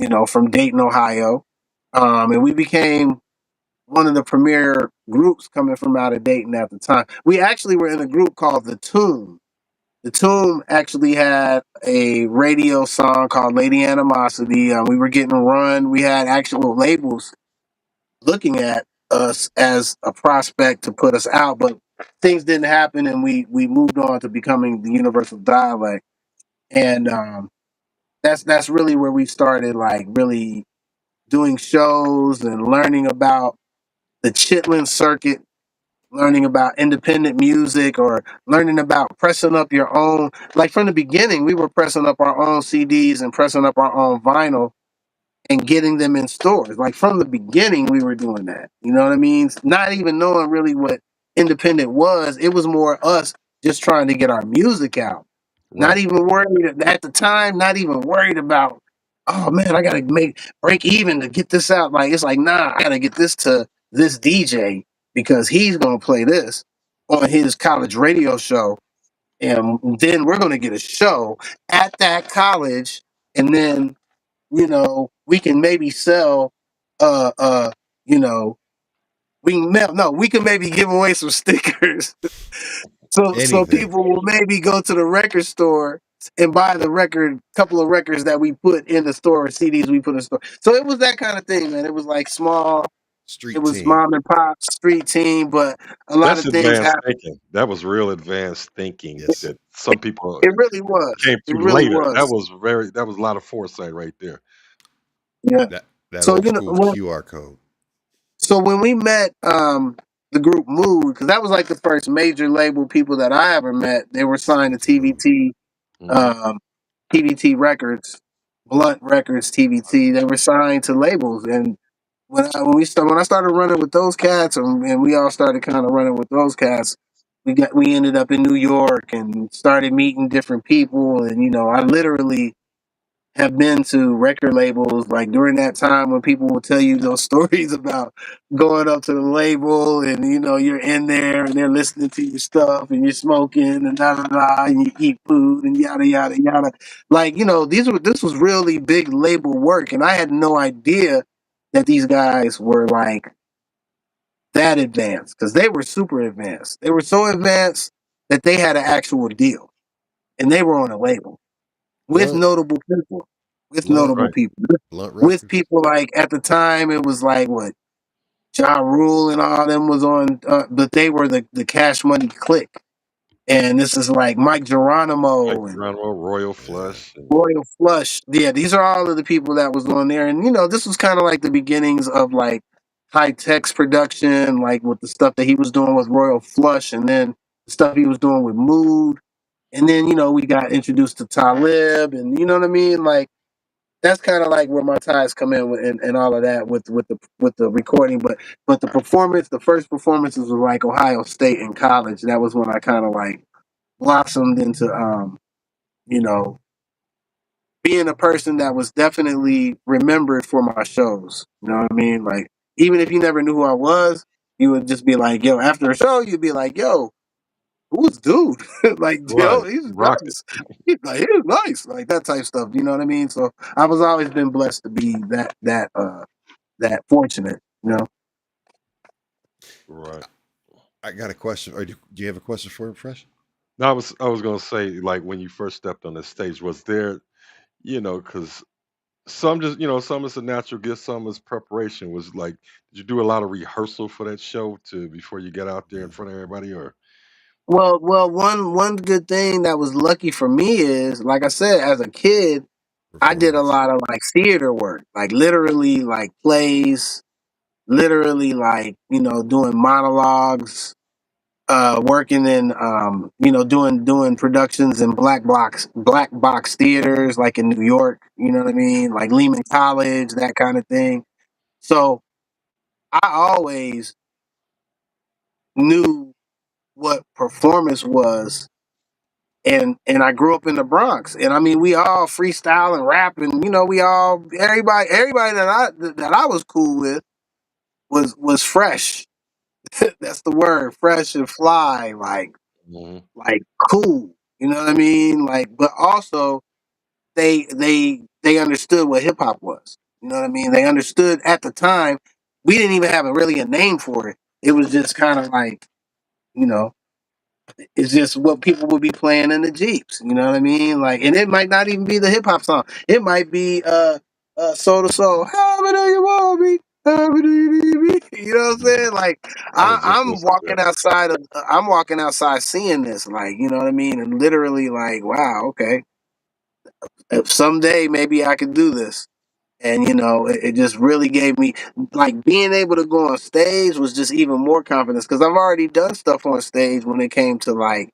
You know, from Dayton, Ohio, and we became one of the premier groups coming from out of Dayton at the time. We actually were in a group called the Tomb. The Tomb actually had a radio song called Lady Animosity. We were getting run. We had actual labels looking at us as a prospect to put us out, but things didn't happen, and we moved on to becoming the Universal Dialect, and that's really where we started, like really doing shows and learning about the Chitlin circuit, learning about independent music, or learning about pressing up your own. Like from the beginning, we were pressing up our own CDs and pressing up our own vinyl and getting them in stores. Like from the beginning, we were doing that. You know what I mean? Not even knowing really what independent was. It was more us just trying to get our music out. Not Right. even worried at the time. Not even worried about. Oh man, I gotta break even to get this out. Like it's like nah, I gotta get this to this DJ because he's gonna play this on his college radio show, and then we're gonna get a show at that college, and then you know, we can maybe sell, you know, we can maybe give away some stickers, so Anything. people will maybe go to the record store and buy the couple of records that we put in the store, or CDs we put in the store. So it was that kind of thing, man. It was like small, it Street was team. mom and pop street team, but a lot That's of things advanced happened. thinking. That was real advanced thinking Yes. that some people It really was. came It to really later. was. That was a lot of foresight right there. Yeah. That So old you know, school QR code. so when we met the group Mood, because that was like the first major label people that I ever met, they were signed to Absolutely. Hmm. um, TVT Records, Blunt Records, TVT. They were signed to labels, and when I started running with those cats, and we all started kind of running with those cats, we ended up in New York and started meeting different people, and you know, I literally have been to record labels like during that time when people will tell you those stories about going up to the label and you know you're in there and they're listening to your stuff and you're smoking and da da da and you eat food and yada yada yada. Like you know this was really big label work and I had no idea that these guys were like that advanced because they were super advanced. They were so advanced that they had an actual deal and they were on a label with Blunt. notable people, with Blunt. notable Right. people, Blunt with records. people like at the time it was like what Ja Rule and all them was on, but they were the Cash Money clique, and this is like Mike Like Geronimo and Geronimo, Royal Yeah. Flush, and Royal Flush. Yeah, these are all of the people that was on there, and you know this was kind of like the beginnings of like high techs production, like with the stuff that he was doing with Royal Flush, and then the stuff he was doing with Mood. And then, you know, we got introduced to Talib and you know what I mean? Like that's kind of like where my ties come in with, and all of that with the recording, but the performance, the first performances was like Ohio State in college. That was when I kind of like blossomed into you know being a person that was definitely remembered for my shows. You know what I mean? Like even if you never knew who I was, you would just be like, yo, after a show, you'd be like, yo, who's dude? Like, yo, right, he's rocket. nice. He's nice. Like that type stuff. You know what I mean? So I was always been blessed to be that fortunate. You know? Right. I got a question. Or do you have a question for him, Fresh? Now I was gonna say like when you first stepped on the stage, was there because some just, some is a natural gift, some is preparation. Was like, did you do a lot of rehearsal for that show to before you get out there in Mm. front of everybody, or? Well, one good thing that was lucky for me is, like I said, as a kid, I did a Performance. lot of like theater work, like literally like plays, literally like doing monologues, working in doing productions in black box theaters like in New York, you know what I mean, like Lehman College, that kind of thing. So I always knew what performance was, and I grew up in the Bronx, and I mean we all freestyle and rap, and we all everybody that I was cool with was fresh. That's the word, fresh and fly, Hmm. like cool. You know what I mean? Like, but also they understood what hip hop was. You know what I mean? They understood at the time. We didn't even have really a name for it. It was just kind of like, you know, it's just what people would be playing in the Jeeps. You know what I mean? Like, and it might not even be the hip hop song. It might be Soul to Soul. How do you want me? How do you need me? You know what I'm Mhm. saying? Like, I was just listening to that. I'm walking outside seeing this. Like, you know what I mean? And literally, like, wow, okay. If someday maybe I could do this. And it just really gave me, like, being able to go on stage was just even more confidence, because I've already done stuff on stage when it came to like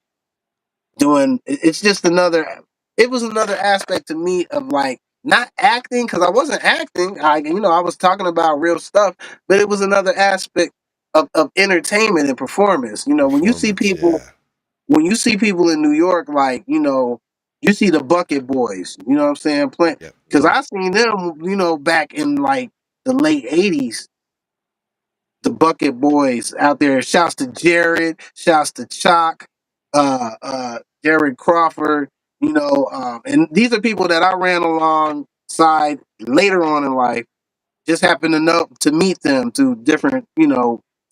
doing. It's just another. It was another aspect to me of like not acting, because I wasn't acting. I was talking about real stuff, but it was another aspect of entertainment and performance. Performance, yeah. When you see people in New York, like, you see the Bucket Boys, you know what I'm saying, playing. Yep. Because Hmm. I seen them, back in like the late '80s, the Bucket Boys out there. Shouts to Jared, shouts to Chalk, Jared Crawford, and these are people that I ran alongside later on in life. Just happened to know to meet them through different,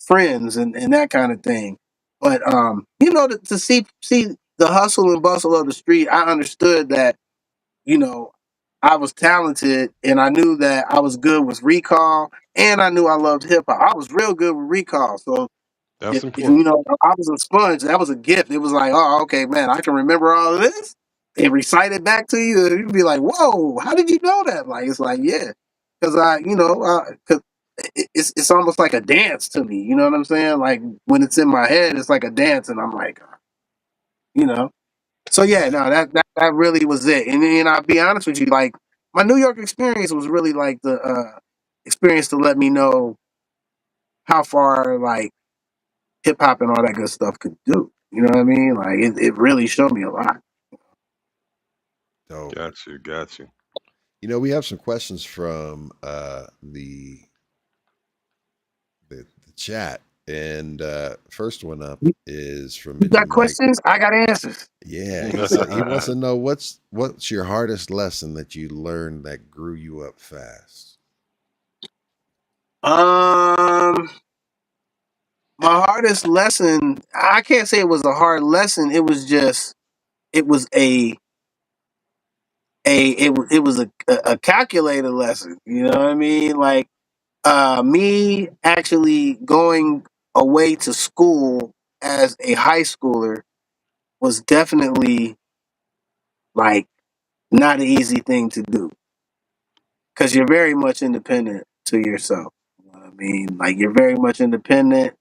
friends and that kind of thing. But to see the hustle and bustle of the street, I understood that, you know, I was talented, and I knew that I was good with recall, and I knew I loved hip hop. I was real good with recall. So That's if important. I was a sponge, that was a gift. It was like, oh, okay, man, I can remember all of this and recite it back to you. And you'd be like, whoa, how did you know that? Like, it's like, yeah, because cause it's almost like a dance to me. You know what I'm saying? Like when it's in my head, it's like a dance, and I'm like, you know. So yeah, Yeah. no, that really was it. And I'll be honest with you, like my New York experience was really like the experience to let me know how far like hip hop and all that good stuff could do. You know what I mean? Like it really showed me a lot. Dope. Got you, got you. We have some questions from the chat, and first one up You is from you Mr. got Mike. questions? I got answers. Yeah, he wants to know what's your hardest lesson that you learned that grew you up fast. Um, my hardest lesson, I can't say it was a hard lesson. It was just it was it was a calculated lesson. You know what I mean? Like me actually going away to school as a high schooler was definitely like not an easy thing to do, because you're very much independent to yourself. You know what I mean? Like you're very much independent.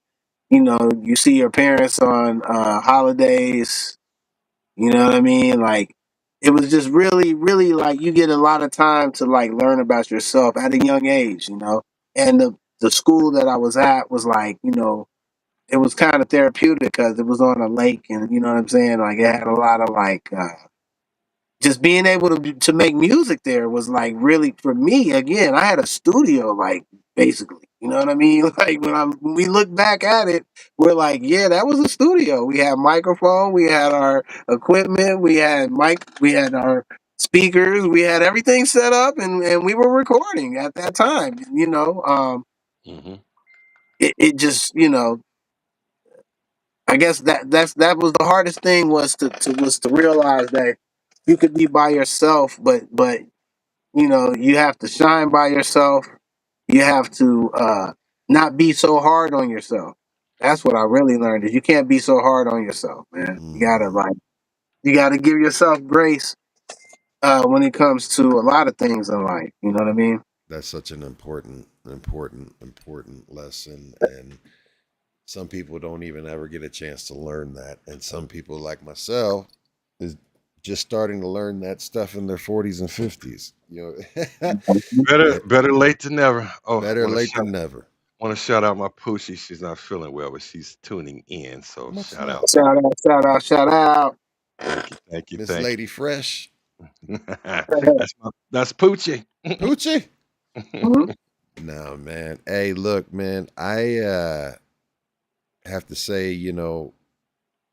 You see your parents on holidays. You know what I mean? Like it was just really, really like you get a lot of time to like learn about yourself at a young age. And the school that I was at was like, it was kind of therapeutic because it was on a lake, and you know what I'm saying. Like it had a lot of like just being able to make music there was like really for me. Again, I had a studio, like basically, you know what I mean. Like when we look back at it, we're like, yeah, that was a studio. We had microphone, we had our equipment, we had our speakers, we had everything set up, and we were recording at that time. Hmm. It just I guess that was the hardest thing, was to realize that you could be by yourself, but you have to shine by yourself. You have to not be so hard on yourself. That's what I really learned is you can't be so hard on yourself, man. Mm-hmm. You gotta give yourself grace when it comes to a lot of things in life. You know what I mean? That's such an important lesson, and some people don't even ever get a chance to learn that, and some people like myself is just starting to learn that stuff in their 40s and 50s. Better Yeah, better late than never. Oh, better late than never. want to shout out my Poochie. She's not feeling well, but she's tuning in. So Much shout love, out to her. Shout out, shout out, shout out. Thank you, thank you, Miss thank Lady Fresh. you. That's Poochie. Poochie. No, man. Hey, look, man. I have to say,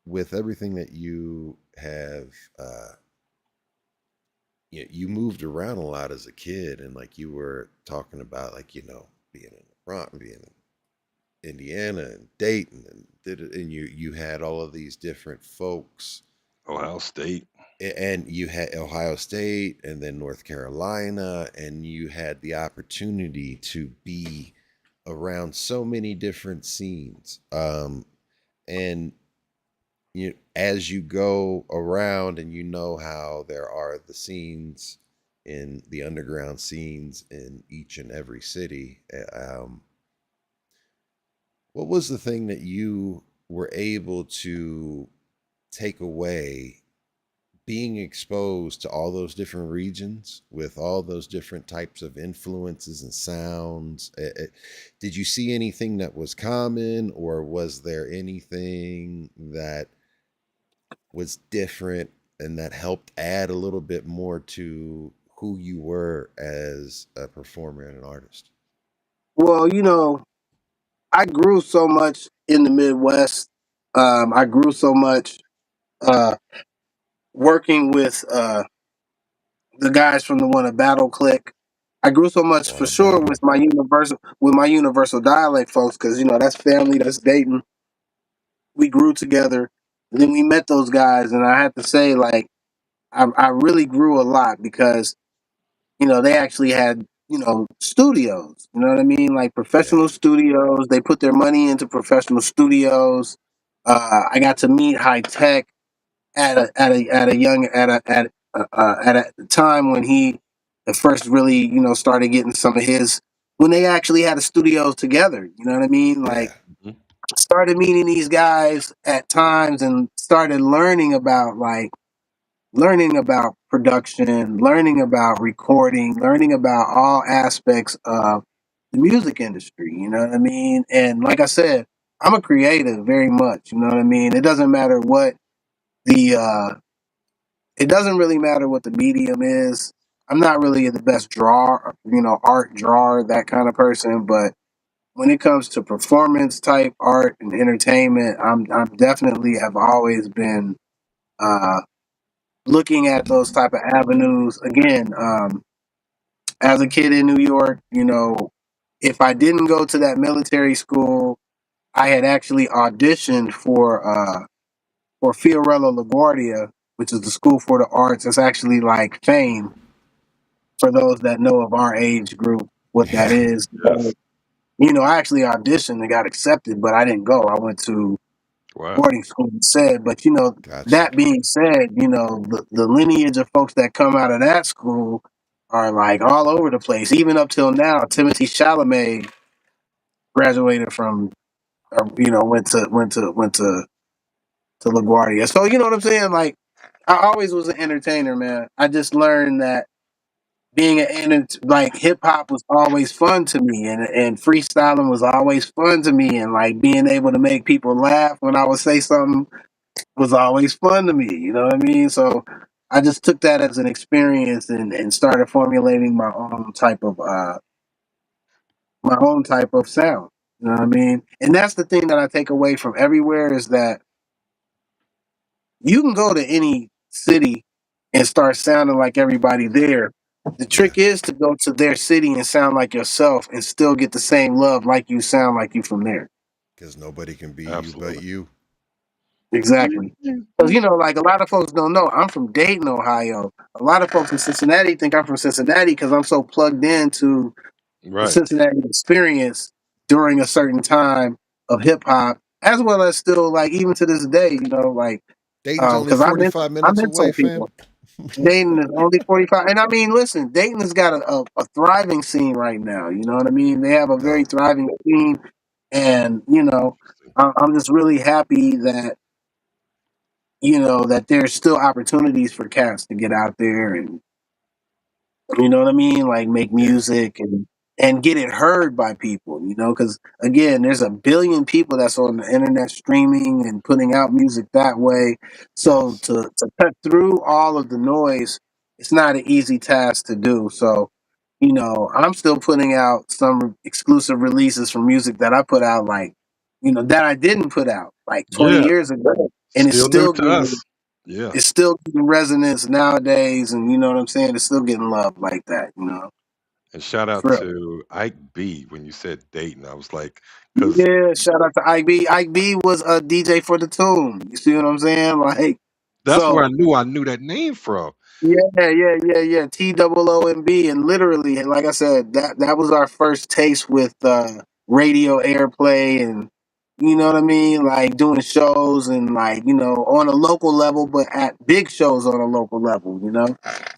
with everything that you have, you moved around a lot as a kid, and like you were talking about, like being in the Bronx, being in Indiana and Dayton, and you had all of these different folks, Ohio State. and you had Ohio State, and then North Carolina, and you had the opportunity to be around so many different scenes. And as you go around and you know how there are the scenes in the underground scenes in each and every city, what was the thing that you were able to take away being exposed to all those different regions with all those different types of influences and sounds? Did you see anything that was common, or was there anything that was different and that helped add a little bit more to who you were as a performer and an artist? Well, I grew so much in the Midwest. I grew so much uh, working with the guys from the One a Battle Click. I grew so much Want for a sure battle? with my universal dialect folks because that's family, that's Dayton. We grew together. And then we met those guys, and I have to say, like, I really grew a lot because they actually had studios. You know what I mean? Like Yeah, professional studios. They put their money into professional studios. I got to meet High Tech at a time when he at first really started getting some of his when they actually had a studio together. You know what I mean? Like yeah, Mhm. started meeting these guys at times and started learning about production, learning about recording, learning about all aspects of the music industry. You know what I mean? And like I said, I'm a creative very much. You know what I mean? The it doesn't really matter what the medium is. I'm not really the best drawer, art drawer, that kind of person. But when it comes to performance type art and entertainment, I'm definitely have always been uh, looking at those type of avenues. Again, as a kid in New York, if I didn't go to that military school, I had actually auditioned for Fiorello LaGuardia, which is the School for the Arts. It's actually like fame for those that know of our age group what that yeah. is. Yes. I actually auditioned and got accepted, but I didn't go. I went to Wow. boarding school instead. But Gotcha. that being said, the lineage of folks that come out of that school are like all over the place. Even up till now, Timothy Chalamet graduated from, went to LaGuardia. So you know what I'm saying? Like I always was an entertainer, man. I just learned that like hip hop was always fun to me, and freestyling was always fun to me, and like being able to make people laugh when I would say something was always fun to me. You know what I mean? So I just took that as an experience and started formulating my own type of sound. You know what I mean? And that's the thing that I take away from everywhere is that you can go to any city and start sounding like everybody there. The Yeah, trick is to go to their city and sound like yourself and still get the same love like you sound like you from there. because nobody can be you but Absolutely. you. Exactly. Because, like a lot of folks don't know, I'm from Dayton, Ohio. A lot of folks in Cincinnati think I'm from Cincinnati because I'm so plugged into the Right. Cincinnati experience during a certain time of hip hop, as well as still like even to this day, like Dayton's only because $45 I minutes away, mentor fam. people. Dayton is only 45, and I mean, listen, Dayton has got a thriving scene right now. You know what I mean? They have a very Dope. thriving scene, and I'm just really happy that that there's still opportunities for cats to get out there and you know what I mean, like make Yeah. music and get it heard by people, because again, there's a billion people that's on the internet streaming and putting out music that way. So Yes. to cut through all of the noise, it's not an easy task to do. So, I'm still putting out some exclusive releases for music that I put out like, that I didn't put out like 20 Yeah. years ago. And Still new to us. Yeah. it's still getting resonance nowadays, and you know what I'm saying? It's still getting love like that, And shout out for real. to Ike B when you said Dayton. I was like, because Yeah, shout out to Ike B. Ike B was a DJ for the Tomb. You see what I'm saying? Like, that's where so I knew that name from. yeah. TOOMB, and literally, like I said, that was our first taste with radio airplay, and you know what I mean, like doing shows and like on a local level, but at big shows on a local level.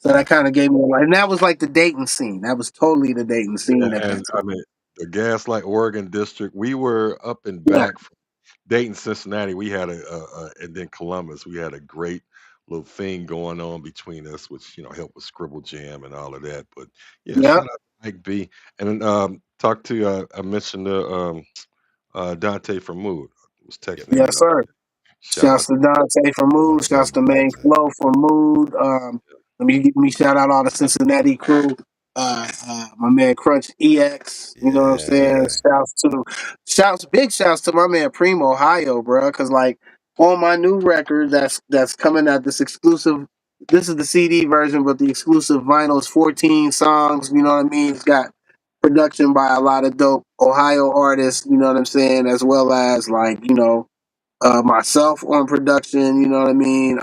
So that Yes. kind of gave me and that was like the Dayton scene. That was totally the Dayton scene at And that I time. mean, the Gaslight Oregon district, we were up and Yeah, back from Dayton, Cincinnati. We had and then Columbus, we had a great little thing going on between us, which, helped with Scribble Jam and all of that. But yeah, yeah, shout out to Mike B. And then talk to, I mentioned Dante from Mood. I was texting him yes, and all. sir. Shout Shouts out to Dante for What Mood. up, what Shouts up, to Main Dante? Flow for Mood. Let me shout out all the Cincinnati crew. My man Crunch EX. You know what I'm saying? Yeah. Big shouts to my man Primo Ohio, bro. Because like on my new record that's coming out, this exclusive. This is the CD version, but the exclusive vinyl is 14 songs. You know what I mean? It's got production by a lot of dope Ohio artists. You know what I'm saying? As well as like myself on production, you know what I mean?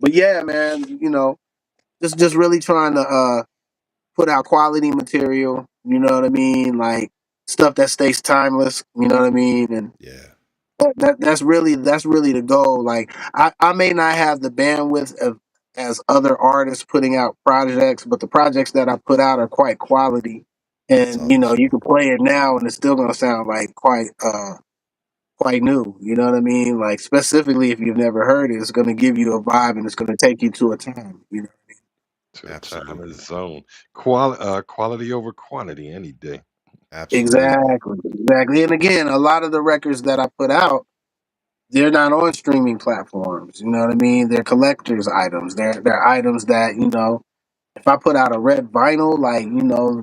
But yeah, man, just really trying to put out quality material, you know what I mean? Like stuff that stays timeless, you know what I mean? And Yeah. that's really the goal. Like I may not have the bandwidth of as other artists putting out projects, but the projects that I put out are quite quality. That's And awesome. you can play it now and it's still gonna sound like quite new. You know what I mean? Like specifically if you've never heard it, it's going to give you a vibe and it's going to take you to a time. To a time and Absolutely. zone. Quality over quantity any day. Absolutely. Exactly. And again, a lot of the records that I put out, they're not on streaming platforms. You know what I mean? They're collectors' items. They're items that if I put out a red vinyl, like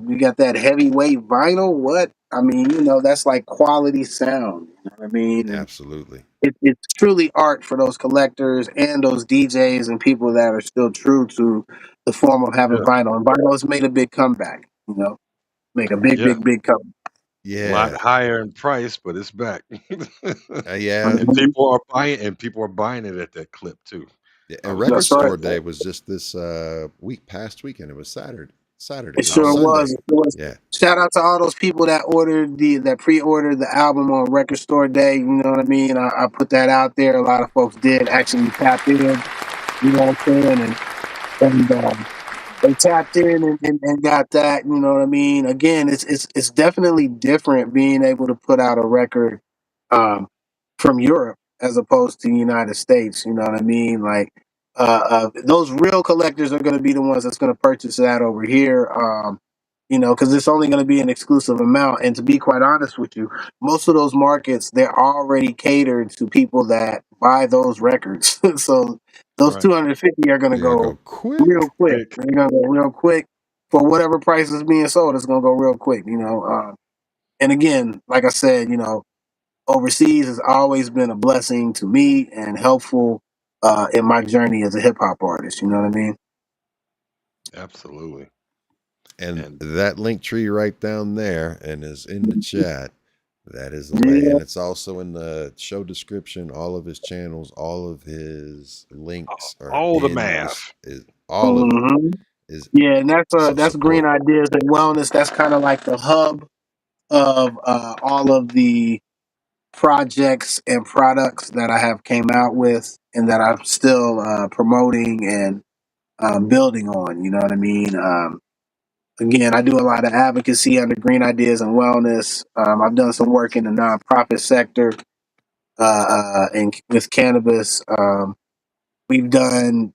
we got that heavyweight vinyl. What I mean, that's like quality sound. You know what I mean? And Absolutely. it's truly art for those collectors and those DJs and people that are still true to the form of having Yeah. vinyl. And vinyl has made a big comeback, make a big, Yeah. big, big comeback. A lot Yeah. higher in price, but it's back. Yeah. And Mhm. people are buying it at that clip too. Yeah, I and was Record That's looking at right. Store Day was just this past weekend. It was Saturday. It It was sure Sunday. was. It was. Yeah. Shout out to all those people that that pre-ordered the album on Record Store Day. You know what I mean? I put that out there. A lot of folks did actually tap in. You know what I'm saying? And they tapped in and got that. You know what I mean? Again, it's definitely different being able to put out a record um, from Europe as opposed to the United States. You know what I mean? Like those real collectors are going to be the ones that's going to purchase that over here. Because it's only going to be an exclusive amount. And to be quite honest with you, most of those markets they're already catered to people that buy those records. So those right. 250 are going to They're gonna go go quick. real quick. Quick. They're gonna go real quick for whatever price is being sold. It's gonna go real quick. And again, like I said, overseas has always been a blessing to me and helpful in my journey as a hip hop artist. You know what I mean? Absolutely. And And that link tree right down there and is in the chat. That is the way. Yeah. And it's also in the show description. All of his channels, all of his links are All the in this, math. is all of it hmm is Yeah, and so that's Green support. Ideas and Wellness. That's kind of like the hub of all of the projects and products that I have came out with, and that I'm still promoting and building on. You know what I mean? Again, I do a lot of advocacy under Green Ideas and Wellness. I've done some work in the nonprofit sector and with cannabis. We've done,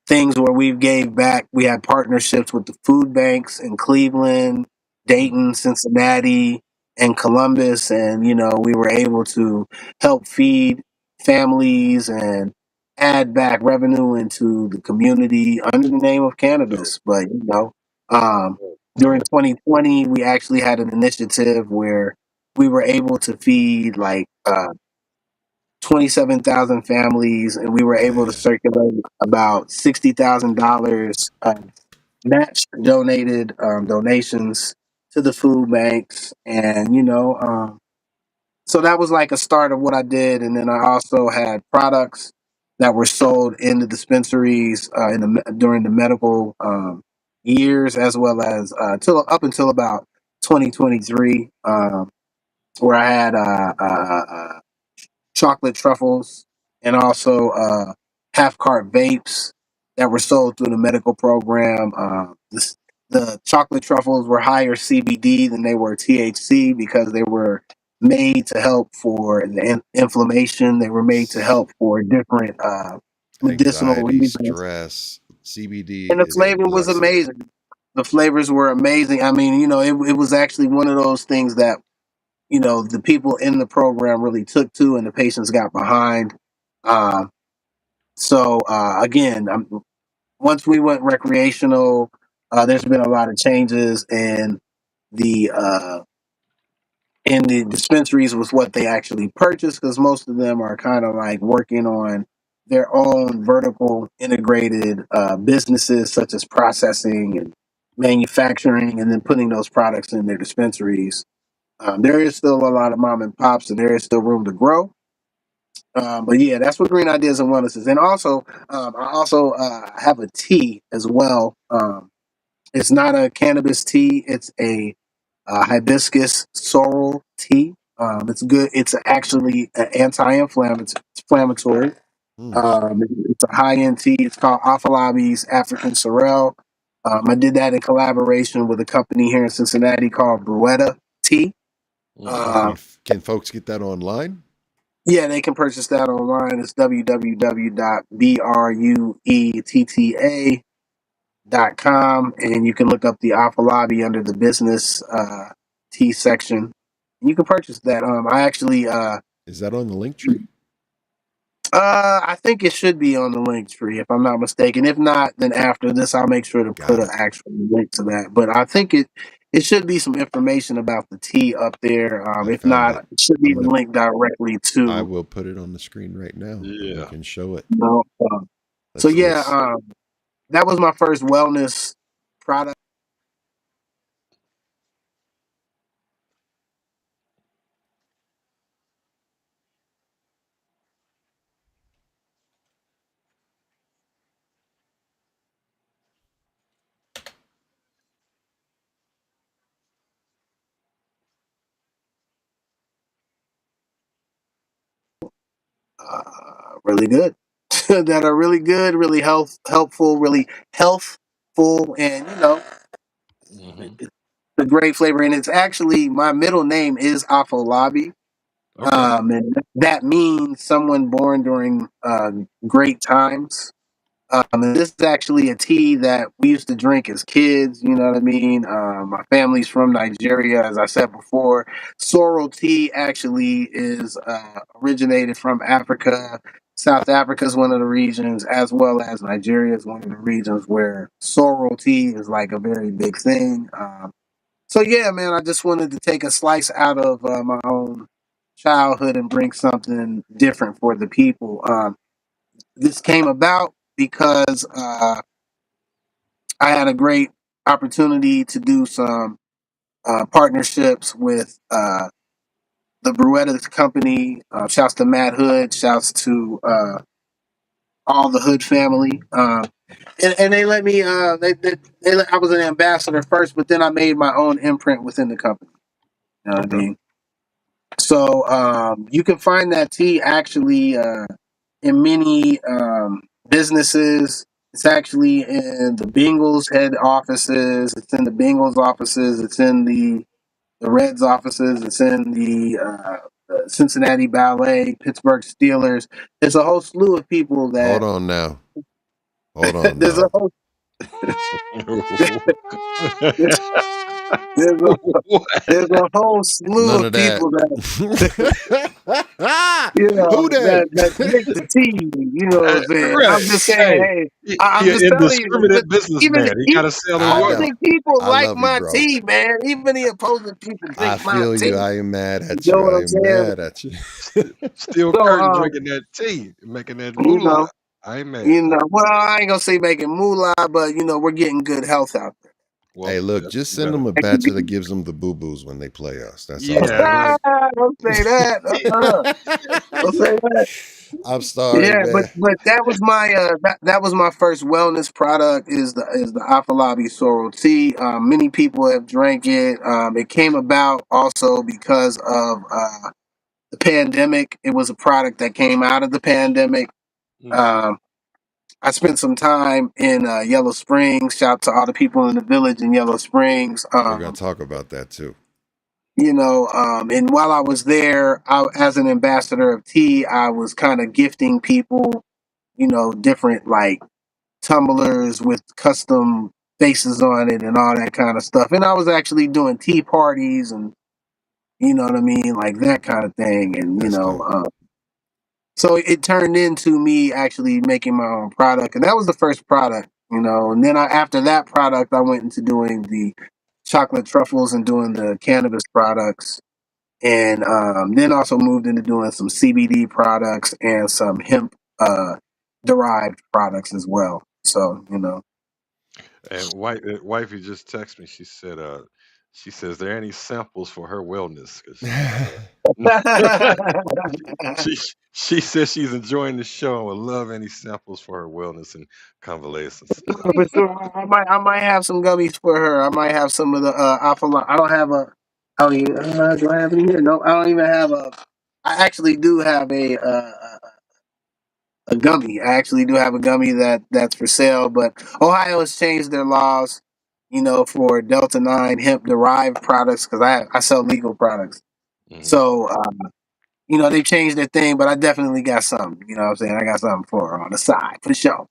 things where we've gave back. We had partnerships with the food banks in Cleveland, Dayton, Cincinnati, and Columbus, and we were able to help feed families and add back revenue into the community under the name of Dope. cannabis. But um, during Dope. 2020, we actually had an initiative where we were able to feed like 27,000 families, and we were able to Man, circulate about $60,000 match donated donations to the food banks. And, so that was like a start of what I did. And then I also had products that were sold in the dispensaries during the medical years, as well as till up until about 2023, where I had chocolate truffles, and also half cart vapes that were sold through the medical program. The chocolate truffles were higher CBD than they were THC because they were made to help for the inflammation. They were made to help for different medicinal anxiety, reasons. stress, CBD And the is a flavor was blessing. amazing. The flavors were amazing. I mean, it was actually one of those things that the people in the program really took to, and the patients got behind. Um, again, once we went recreational, there's been a lot of changes the uh, in the dispensaries with what they actually purchase, because most of them are kind of like working on their own vertical integrated businesses, such as processing and manufacturing, and then putting those products in their dispensaries. There is still a lot of mom and pops, and there is still room to grow. But yeah, that's what Green Ideas and Wellness is. And also, I also have a tea as well. It's not a cannabis tea; it's a hibiscus sorrel tea. It's good. It's actually an anti-inflammatory. Hmm. It's a high-end tea. It's called Afalabi's African Sorrel. I did that in collaboration with a company here in Cincinnati called Bruetta Tea. Now, Uh, can folks get that online? Yeah, they can purchase that online. It's www.bruetta.com, and you can look up the Alpha Lobby under the business tea section. And you can purchase that. I actually, Is that on the link tree? I think it should be on the link tree if I'm not mistaken. If not, then after this, I'll make sure to put Got an it. actual link to that. But I think it should be some information about the tea up there. I If found not, it. it should be I'm the gonna. link directly I to. will put it on the screen right now, and we Yeah. can show it. You know, so Let's yeah, let's. that was my first wellness product. Really good. That are really good, really helpful, really healthful, and Hmm. it's a great flavor. And it's actually my middle name is Afolabi, Okay. and that means someone born during great times. And this is actually a tea that we used to drink as kids. You know what I mean? My family's from Nigeria, as I said before. Sorrel tea actually is originated from Africa. South Africa is one of the regions, as well as Nigeria is one of the regions where sorrel tea is like a very big thing. So yeah, man, I just wanted to take a slice out of my own childhood and bring something different for the people. This came about because I had a great opportunity to do some partnerships with the Bruetta Company. Shouts to Matt Hood. Shouts to all the Hood family. And they let me. I was an ambassador first, but then I made my own imprint within the company. You know what I mean? So you can find that tea actually in many businesses. It's actually in the Bengals head offices. It's in the Bengals offices. It's in the Reds offices. It's in the Cincinnati Ballet, Pittsburgh Steelers. There's a whole slew of people Hold that on now. Hold on there's a now. whole there's, there's a there's a whole slew None of of that. people that Who they? that drink the tea. You know what I'm saying? Right. I'm just saying, Hey, hey, I'm he an just telling you. indiscriminate Even businessman. He got to sell the I word. know. opposing people I like love you, my bro. tea, man. Even the opposing people I drink my feel tea. you. I am mad You at know you. what I I'm am saying? mad at you. Still So, Curtin drinking that tea, making that you moolah. know, I ain't mad. well, I ain't gonna say making moolah, but we're getting good health out there. Well, Hey, look, that's just send better. them a batcher that gives them the boo boos when they play us. That's all Yeah, I like ask. Don't say that. Don't say that. I'm sorry, Yeah, but man. that was my that was my first wellness product is the Afalabi sorrel tea. Many people have drank it. It came about also because of the pandemic. It was a product that came out of the pandemic. mm, Um, I spent some time in Yellow Springs. Shout out to all the people in the village in Yellow Springs. We're gonna talk about that too. And while I was there, as an ambassador of tea, I was kind of gifting people, different like tumblers with custom faces on it and all that kind of stuff. And I was actually doing tea parties and you know what I mean, like that kind of thing. And That's dope. so it turned into me actually making my own product, and that was the first product. And then after that product, I went into doing the chocolate truffles and doing the cannabis products, and then also moved into doing some CBD products and some hemp derived products as well. So and wifey just texted me. She says, "There any samples for her wellness?" Because she she says she's enjoying the show and would love any samples for her wellness and convalescence. For sure, I might have some gummies for her. I might have some of the alpha. I don't have a. I don't even, do I have any here? No, I don't even have a. I actually do have a gummy. I actually do have a gummy that's for sale. But Ohio has changed their laws, for Delta 9 hemp derived products because I sell legal products. Mhm. So they changed their thing, but I definitely got something. You know what I'm saying? I got something for her on the side for sure.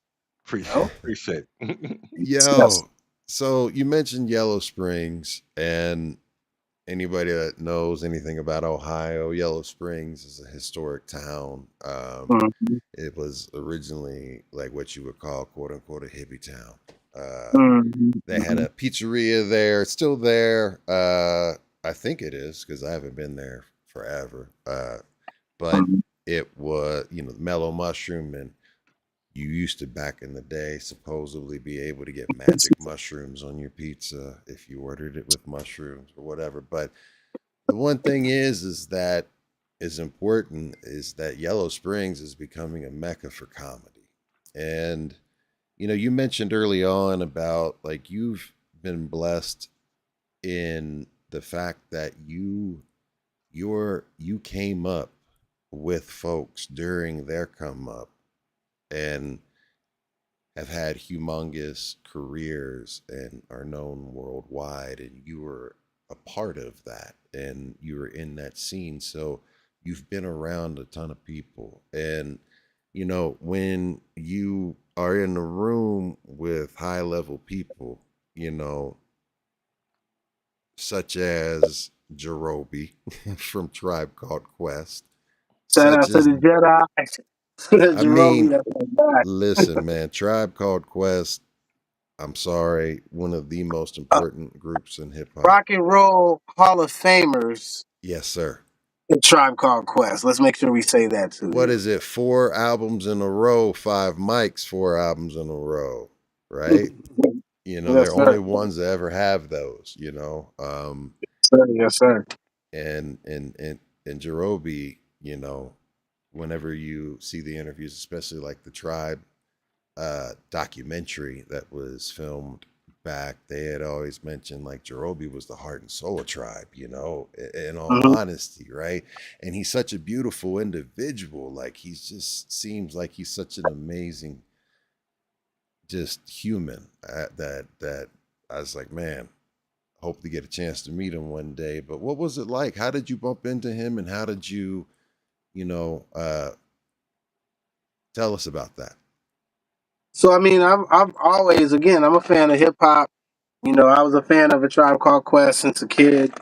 Appreciate it. Yes. Yo, so you mentioned Yellow Springs, and anybody that knows anything about Ohio, Yellow Springs is a historic town. Mhm. It was originally like what you would call "quote unquote" a hippie town. Mhm. They had a pizzeria there. It's still there. I think it is because I haven't been there forever. But Mhm. it was, mellow mushroom, and you used to back in the day supposedly be able to get magic mushrooms on your pizza if you ordered it with mushrooms or whatever. But the one thing is that is important is that Yellow Springs is becoming a mecca for comedy. And you mentioned early on about like you've been blessed in the fact that you came up with folks during their come up and have had humongous careers and are known worldwide, and you were a part of that and you were in that scene, so you've been around a ton of people. And when you are in a room with high level people, such as Jerobi from Tribe Called Quest, Shout such out to as the Jedi. I Jerome, mean, that's my guy. listen, man, Tribe Called Quest, I'm sorry, one of the most important groups in hip hop. Rock and Roll Hall of Famers, Yes, sir. the Tribe Called Quest. Let's make sure we say that What too. is it? 4 albums in a row, 5 mics, 4 albums in a row, Yeah. right? Yes, They're sir. only ones that ever have those, Sir. Yes, sir. and in Jerobi, you know, whenever you see the interviews, especially like the Tribe documentary that was filmed back, they had always mentioned like Jerobi was the heart and soul of Tribe, you know, in all Mhm. honesty, right? And he's such a beautiful individual. Like he's just seems like he's such an amazing, just human that I was like, man, hope to get a chance to meet him one day. But what was it like? How did you bump into him, and how did you, you know, tell us about that? So I mean, I've always, again, I'm a fan of hip hop. You know, I was a fan of A Tribe Called Quest since a kid,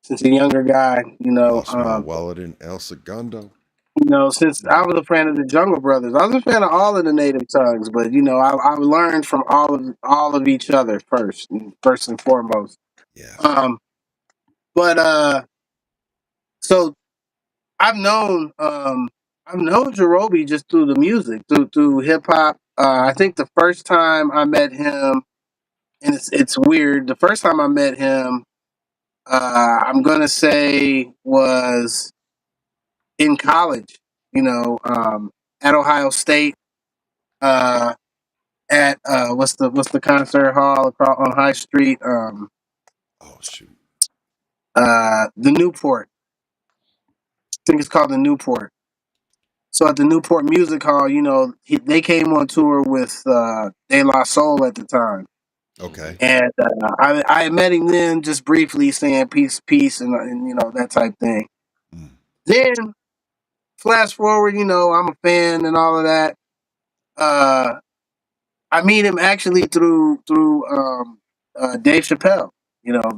since a younger guy. Lost my wallet in El Segundo. Since I was a fan of the Jungle Brothers, I was a fan of all of the native tongues. But I've learned from all of each other first and foremost. Yes. Um, but so I've known Jerobi just through the music, through hip hop. I think the first time I met him, and it's weird. The first time I met him, I'm gonna say was in college. At Ohio State. Uh, at what's the concert hall across on High Street? Oh shoot. The Newport. I think it's called the Newport. So at the Newport Music Hall, they came on tour with De La Soul at the time, Okay. and I had met him then just briefly, saying peace, peace, and that type thing. Mm. Then flash forward, I'm a fan and all of that. Uh, I meet him actually through Dave Chappelle.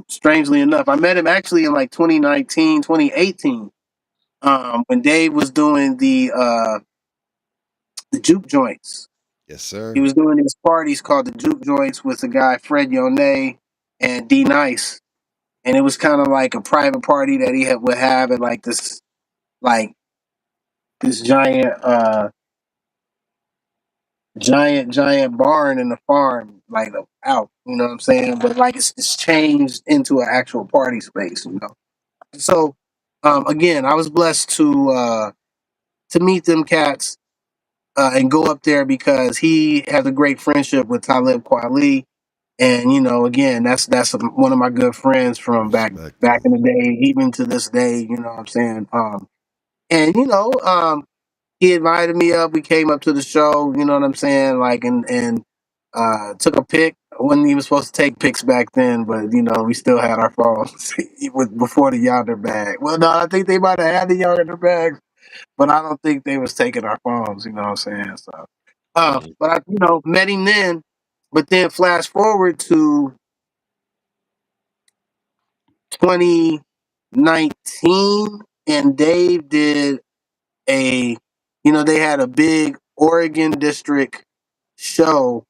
Strangely enough, I met him actually in like 2019, 2018, when Dave was doing the juke joints. Yes, He sir. was doing these parties called the juke joints with the guy Fred Yone and D Nice, and it was kind of like a private party that would have at like this giant barn in the farm, like out. You know what I'm saying? But like it's changed into an actual party space. So again, I was blessed to meet them cats and go up there because he has a great friendship with Talib Kweli. And again, that's one of my good friends from Respect back that. in the day, even to this day. You know what I'm saying? And he invited me up. We came up to the show. You know what I'm saying? Like and took a pic. I wasn't even supposed to take pics back then, but we still had our phones before the yonder bag. Well, no, I think they might have had the yonder bags, but I don't think they was taking our phones. You know what I'm saying? So, Mhm. but I met him then. But then flash forward to 2019, and Dave did they had a big Oregon district show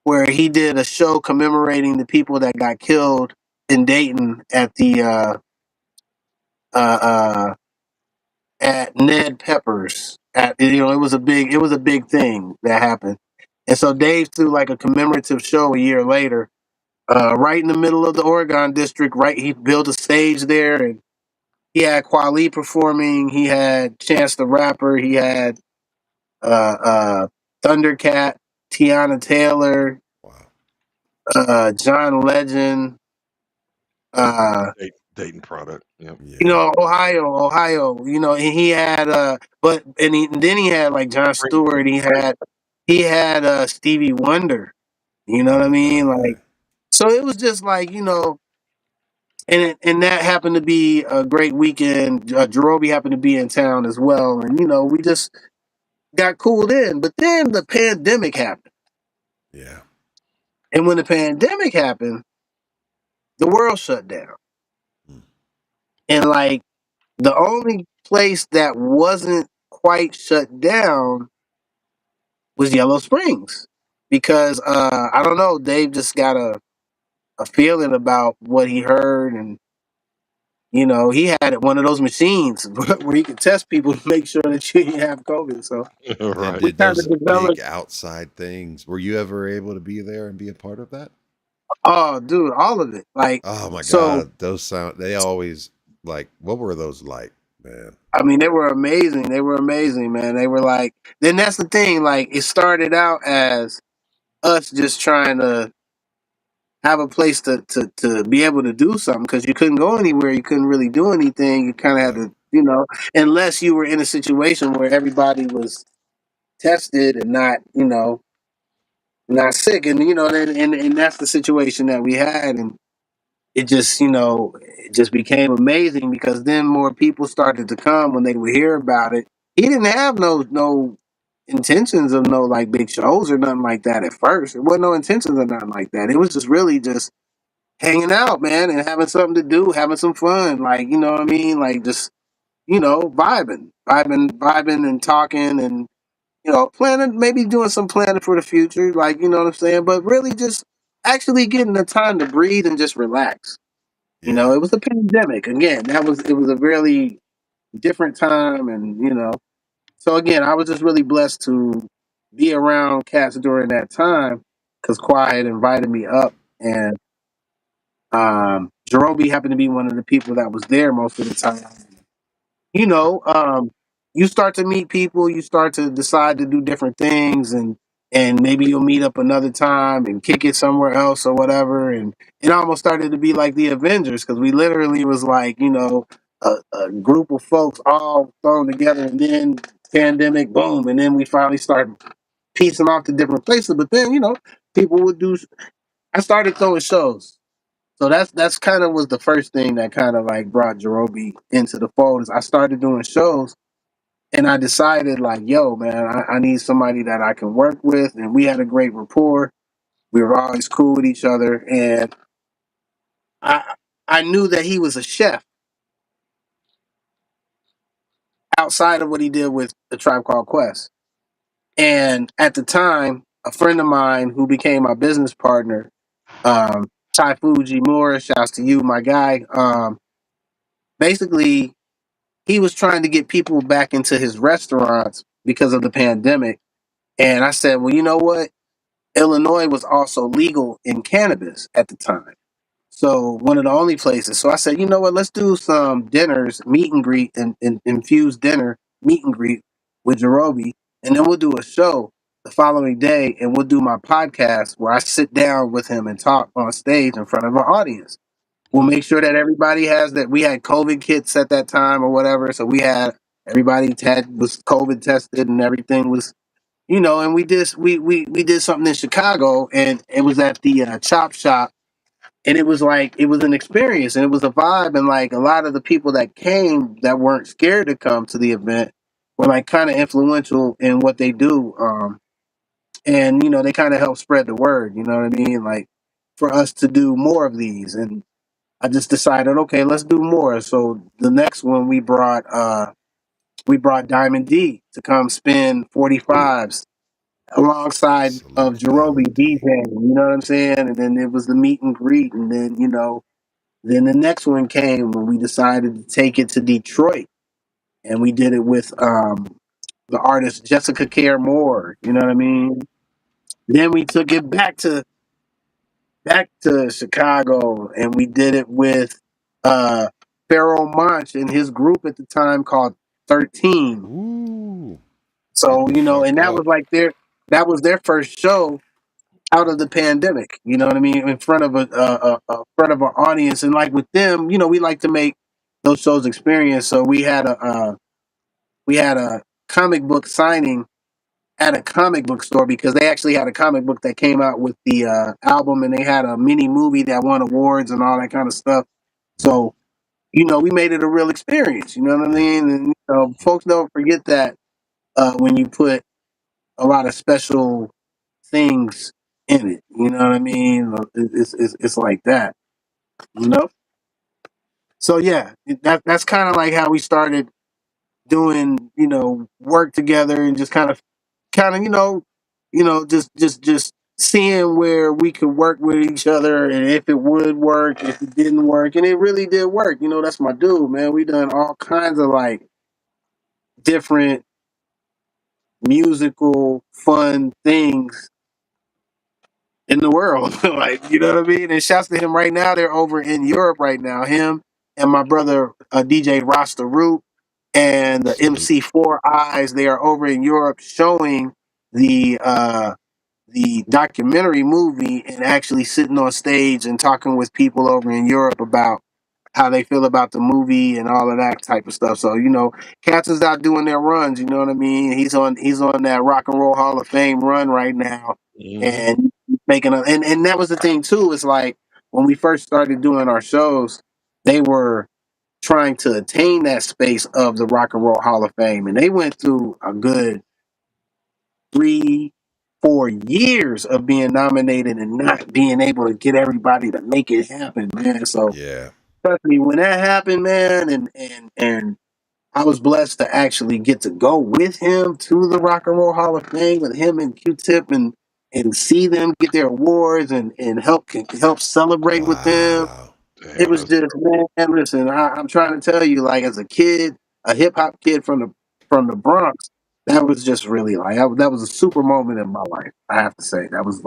where he did a show commemorating the people that got killed in Dayton uh, uh, at Ned Pepper's. It was a big thing that happened, and so Dave threw like a commemorative show a year later, right in the middle of the Oregon district. Right, he built a stage there, and he had Kweli performing. He had Chance the Rapper. He had Thundercat, Tiana Taylor, Wow. John Legend. Uh, Dayton product. Yep. Yeah. Ohio. And he had and then he had like John Springfield. Stewart. He had Stevie Wonder. You know Oh what I my mean? God. Yeah. Like, so it was just like and that happened to be a great weekend. Jerobi happened to be in town as well, and we just got cooled in. But then the pandemic happened, Yeah. and when the pandemic happened, the world shut down, Mm. and like the only place that wasn't quite shut down was Yellow Springs, because I don't know, Dave just got a feeling about what he heard, and he had one of those machines where he could test people to make sure that you didn't have COVID. So And Right. we did kind those of big developed. outside things, were you ever able to be there and be a part of that? Oh, dude, all of it. Like, Oh my so God. Those sound, they always like, what were those like? man. I mean, they were amazing. They were amazing, man. They were like, then that's the thing. Like, it started out as us just trying to have a place to be able to do something because you couldn't go anywhere. You couldn't really do anything. You kind of had Right. to, unless you were in a situation where everybody was tested and not, not sick. And, and that's the situation that we had. And it just, it just became amazing because then more people started to come when they would hear about it. He didn't have no intentions of no like big shows or nothing like that at first. It wasn't no intentions of nothing like that. It was just really just hanging out, man, and having something to do, having some fun. Like, you know what I mean? Like just, vibing and talking and, planning, maybe doing some planning for the future. Like, you know what I'm saying? But really just actually getting the time to breathe and just relax. Yeah. It was a pandemic. Again, it was a really different time and, so again, I was just really blessed to be around cats during that time because Quiet invited me up and Jerobe happened to be one of the people that was there most of the time. You know, um, you start to meet people, you start to decide to do different things, and maybe you'll meet up another time and kick it somewhere else or whatever. And it almost started to be like the Avengers because we literally was like, a group of folks all thrown together, and then pandemic, boom, and then we finally started piecing off to different places. But then, people would do. I started throwing shows. So that's kind of was the first thing that kind of like brought Jerobe into the fold. Is I started doing shows, and I decided like, yo, man, I need somebody that I can work with, and we had a great rapport. We were always cool with each other, and I I knew that he was a chef outside of what he did with the Tribe Called Quest. And at the time, a friend of mine who became my business partner, Ty Fuji Moore, shouts to you, my guy. Basically, he was trying to get people back into his restaurants because of the pandemic. And I said, well, you know what? Illinois was also legal in cannabis at the time. So one of the only places. So I said, you know what? Let's do some dinners, meet and greet, and infused dinner, meet and greet with Jerobe. And then we'll do a show the following day and we'll do my podcast where I sit down with him and talk on stage in front of an audience. We'll make sure that everybody has that. We had COVID kits at that time or whatever, so we had everybody was COVID tested and everything was, And we did something in Chicago, and it was at the Chop Shop, and it was like it was an experience and it was a vibe, and like a lot of the people that came that weren't scared to come to the event were like kind of influential in what they do, and they kind of help spread the word. You know what I mean? Like for us to do more of these and I just decided, okay, let's do more. So the next one we brought Diamond D to come spin 45s alongside of Salute Jerobe Diamond D. DJing, you know what I'm saying? And then it was the meet and greet, and then then the next one came when we decided to take it to Detroit, and we did it with the artist Jessica Care Moore, you know what I mean? Then we took it back to Chicago, and we did it with uh, Pharaoh Monch and his group at the time called 13. Ooh. Get So, the fuck and that was up. like their first show out of the pandemic. You know what I mean? In front of a front of an audience, and like with them, we like to make those shows experience. So we had a comic book signing at a comic book store because they actually had a comic book that came out with the album, and they had a mini movie that won awards and all that kind of stuff. So, we made it a real experience. You know what I Yeah. mean? And folks don't forget that when you put a lot of special things in it. You know what I mean? It's like that. You know. So yeah, that's kind of like how we started doing work together and just kind of just seeing where we could work with each other and if it would work, if it didn't work, and it really did work. That's my dude, man. We done all kinds of like different musical fun things in the world. Like, you know what I mean? And shouts to him right now. They're over in Europe right now. Him and my brother DJ Rasta Root. and the Salute. MC4 Eyes. They are over in Europe showing the documentary movie and actually sitting on stage and talking with people over in Europe about how they feel about the movie and all of that type of stuff. So, Cats is out doing their runs, you know what I mean? He's on that Rock and Roll Hall of Fame run right now. Hmm. And he's making and that was the thing too, is like when we first started doing our shows, they were trying to attain that space of the Rock and Roll Hall of Fame. And they went through a good 3, 4 years of being nominated and not being able to get everybody to make it happen, man. So Yeah. trust me, when that happened, man, and I was blessed to actually get to go with him to the Rock and Roll Hall of Fame with him and Q-Tip and see them get their awards and help celebrate with them. Wow. It Damn, was that's just, man, listen, I'm trying to tell you, like, as a kid, a hip hop kid from the Bronx, that was just really like that was a super moment in my life. I have to say that was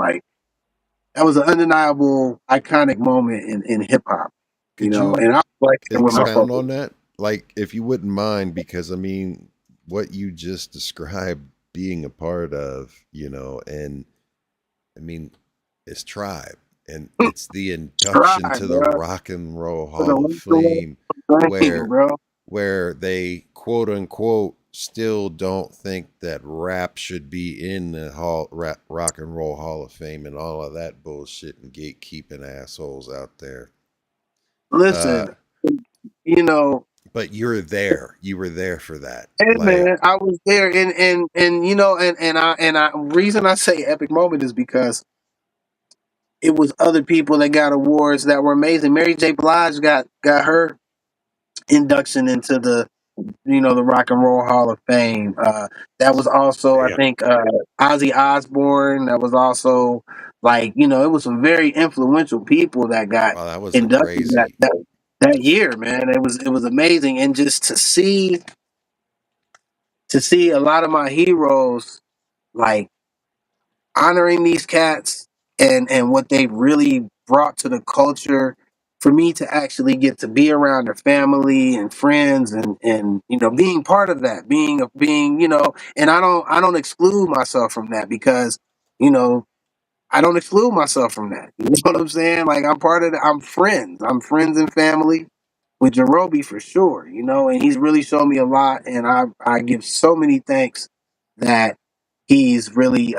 an undeniable, iconic moment in hip hop, Could and you I was like it with my expound focus. on that? Like, if you wouldn't mind, because I mean, what you just described being a part of, and I mean, it's Tribe, and it's the induction Strive, to the bro. Rock and Roll For the Hall of Rock Fame, Fame, where bro. they quote unquote still don't think that rap should be in the Rock and Roll Hall of Fame and all of that bullshit and gatekeeping assholes out there. Uh, Listen, you know, but you're there. You were there for that. hey Like, man, I was there, and and reason I say epic moment is because it was other people that got awards that were amazing. Mary J. Blige got her induction into the Rock and Roll Hall of Fame. That was also, I damn. think, Ozzy Osbourne. That was also like it was some very influential people that got wow, that was a inducted crazy. that year, man. It was amazing, and just to see a lot of my heroes like honoring these cats and what they really brought to the culture, for me to actually get to be around their family and friends and being part of that, being and I don't exclude myself from that, because you know I don't exclude myself from that. You know what I'm saying? Like, I'm part of the, I'm friends and family with Jerobi for sure, and he's really shown me a lot, and I give so many thanks that he's really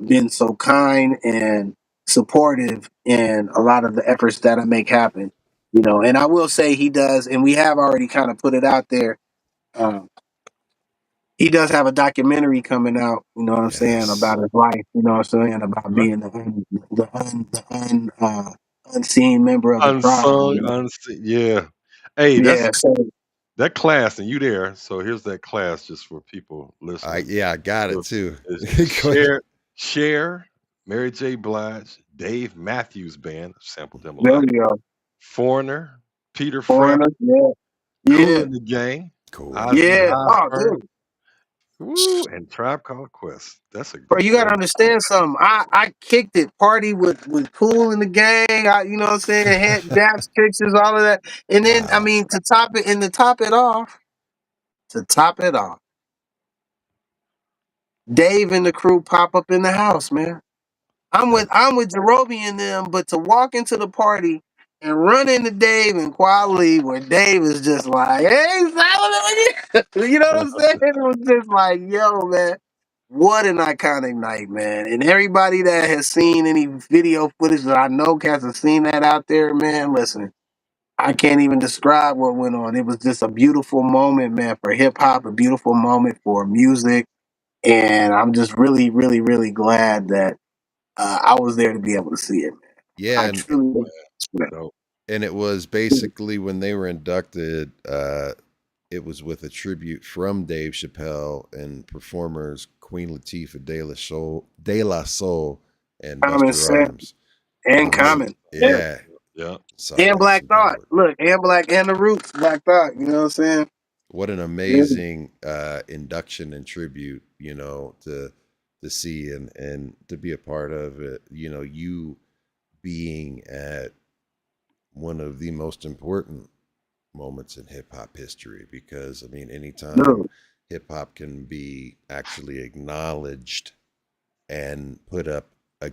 been so kind and supportive in a lot of the efforts that I make happen. And I will say he does, and we have already kind of put it out there. Um, he does have a documentary coming out, you know what I'm saying, Yes. about his life, you know what I'm saying, about Right. being the unseen member of the tribe. Unsung, unseen. Yeah. Hey, Yeah, so that class, and you there. So here's that class just for people listening. I got it So too. it's Go ahead. Cher, Mary J. Blige, Dave Matthews Band, sampled them a there lot. we go. Foreigner, Peter Frampton, Foreigner, yeah, Cool yeah, in the Gang, Cool. Ozzy yeah. Oh, Osbourne, dude, woo, and Tribe Called Quest. That's a bro, you gotta great. understand something. I kicked it, party with Cool in the Gang. You know what I'm saying? Had Daps pictures, all of that, and then I Wow. mean to top it off, Dave and the crew pop up in the house, man. I'm with That I'm with Jerobi and them, but to walk into the party and run into Dave and Quality, where Dave is just like, "Hey, Solomon," you know what I'm saying? It was just like, "Yo, man, what an iconic night, man!" And everybody that has seen any video footage that I know cats have seen that out there, man. Listen, I can't even describe what went on. It was just a beautiful moment, man, for hip hop, a beautiful moment for music, and I'm just really, really, really glad that I was there to be able to see it, man. yeah, I truly, Dope. and it was basically when they were inducted, it was with a tribute from Dave Chappelle and performers Queen Latifah, De La Soul, and Common Busta Sense Rhymes. It and was, Common, yeah, Yep. yeah. Yep. So and that was Black some good Thought. work. Look, and Black and the Roots, Black Thought. You know what I'm saying? What an Yeah. amazing induction and tribute, to see and to be a part of it. You being at one of the most important moments in hip hop history because I mean, anytime Dude, hip hop can be actually acknowledged and put up a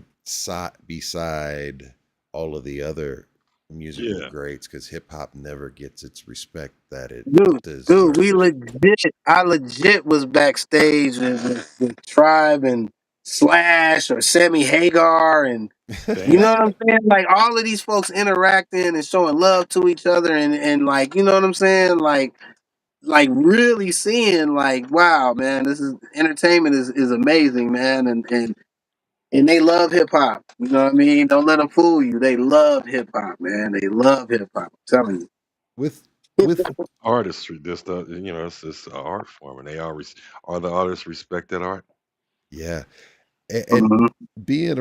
beside all of the other musical Yeah. greats, because hip hop never gets its respect that it dude, we deserves. legit. I legit was backstage with Tribe and Slash or Sammy Hagar, and you know Damn. what I'm saying. Like all of these folks interacting and showing love to each other, and like you know what I'm saying. Like really seeing like wow, man, this is entertainment is amazing, man, and they love hip hop. You know what I mean? Don't let them fool you. They love hip hop, man. They love hip hop. I'm telling you. with with Artistry. This the it's an art form, and they are are the artists respect that art? Yeah, and Mhm. being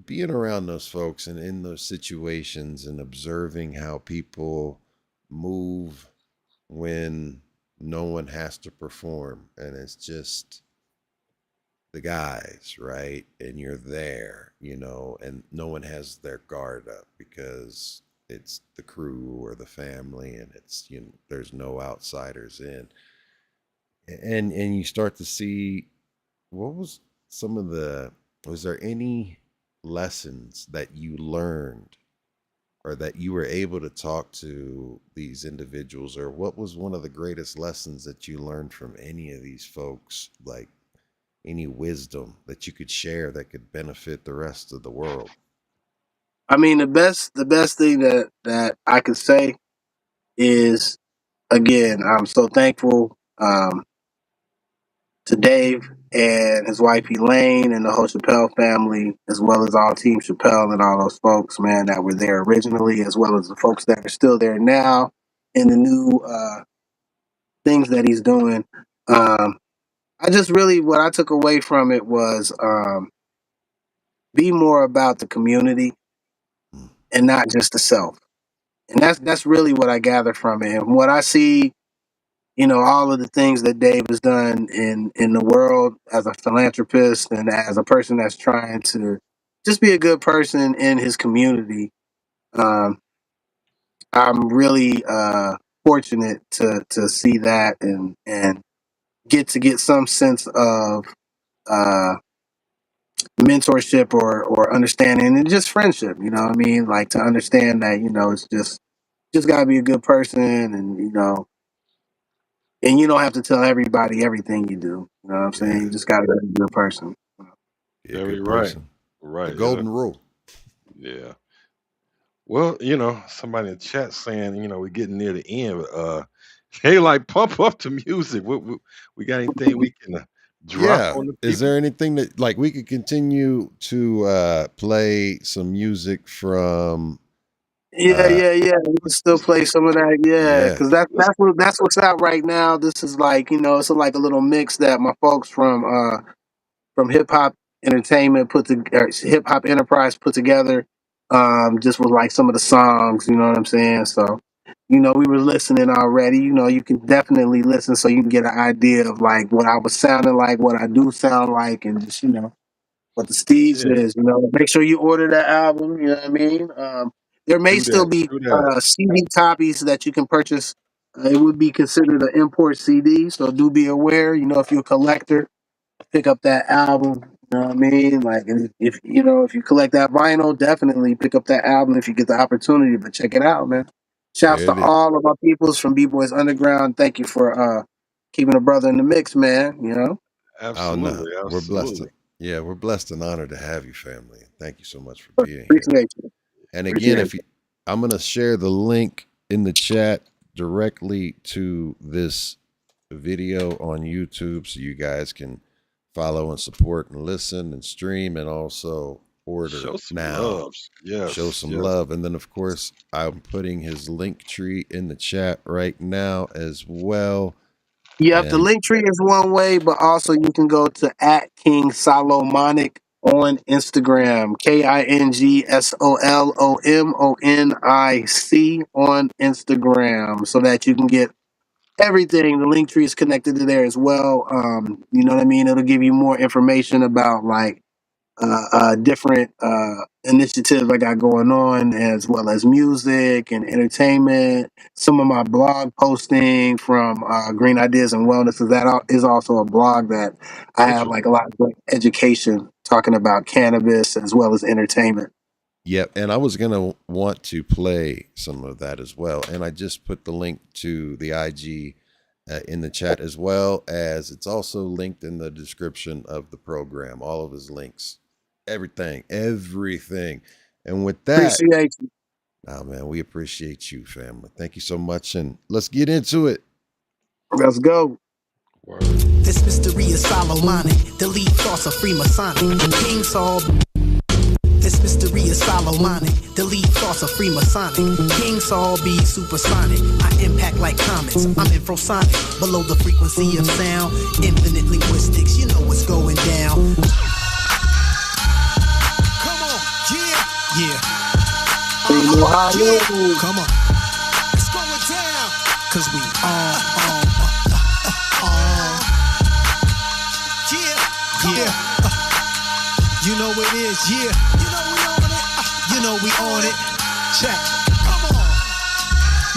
being around those folks and in those situations and observing how people move when no one has to perform and it's just the guys, right? And you're there, and no one has their guard up because it's the crew or the family and it's there's no outsiders in. And you start to see what was some of the was there any lessons that you learned or that you were able to talk to these individuals, or what was one of the greatest lessons that you learned from any of these folks, like any wisdom that you could share that could benefit the rest of the world? I mean, the best thing that I could say is again, I'm so thankful to Dave and his wife Elaine and the whole Chappelle family, as well as all Team Chappelle and all those folks, man, that were there originally, as well as the folks that are still there now, and the new things that he's doing. Um, I just really what I took away from it was be more about the community Mm. and not just the self. And that's really what I gather from it. And what I see, all of the things that Dave has done in the world as a philanthropist and as a person that's trying to just be a good person in his community. Um, I'm really fortunate to see that and get some sense of uh, mentorship or understanding and just friendship. You know what I mean? Like to understand that it's just gotta be a good person, and you don't have to tell everybody everything you do. You know what I'm saying? Yeah, You just gotta be a good person. be a Very good right. person. The Right. golden rule. Yeah. Well, somebody in the chat saying, we're getting near the end. But, they like pump up the music. We got anything we can drop Yeah. on the Is people? there anything that like we could continue to play some music from Yeah, uh yeah, yeah. We can still play some of that, yeah, yeah. because that's Let's that's what that's what's out right now. This is like it's like a little mix that my folks from Hip Hop Entertainment Hip Hop Enterprise put together. Just with like some of the songs, you know what I'm saying? So, we were listening already. You can definitely listen so you can get an idea of like what I was sounding like, what I do sound like, and just what the Steez yeah, is. Make sure you order that album. You know what I mean? There may do still that. be Do that. CD copies that you can purchase. It would be considered an import CD, so do be aware. If you're a collector, pick up that album. You know what I mean? Like, and if you collect that vinyl, definitely pick up that album if you get the opportunity. But check it out, man. Shouts There to it is. all of our peoples from B Boys Underground. Thank you for keeping a brother in the mix, man. Oh no. Absolutely. We're blessed. Absolutely. Yeah, we're blessed and honored to have you, family. Thank you so much for being here. Appreciate you. And again, Appreciate if you, I'm going to share the link in the chat directly to this video on YouTube so you guys can follow and support and listen and stream and also order Show some now. love. Show Yes. some Yes. love. And then, of course, I'm putting his link tree in the chat right now as well. Yep, the And link tree is one way, but also you can go to at King Solomonic on Instagram. KINGSOLOMONIC on Instagram so that you can get everything. The link tree is connected to there as well. You know what I mean? It'll give you more information about like different initiatives I got going on, as well as music and entertainment. Some of my blog posting from Green Ideas and Wellness is also a blog that I have like a lot of great education talking about cannabis as well as entertainment. Yep, and I was gonna want to play some of that as well, and I just put the link to the IG in the chat, as well as it's also linked in the description of the program. All of his links, everything. And with that, Appreciate you. oh man, we appreciate you, family. Thank you so much, and let's get into it. Let's go. Word. This mystery is Solomonic. Delete thoughts of Freemasonic. King Saul. This mystery is Solomonic. Delete thoughts of Freemasonic. King Saul be supersonic. I impact like comets. I'm infrasonic. Below the frequency of sound. Infinite linguistics. You know what's going down. Come on. Yeah. Come on. It's going down. Cause we Yeah. You know it is, yeah. You know we on it. Check. Come on.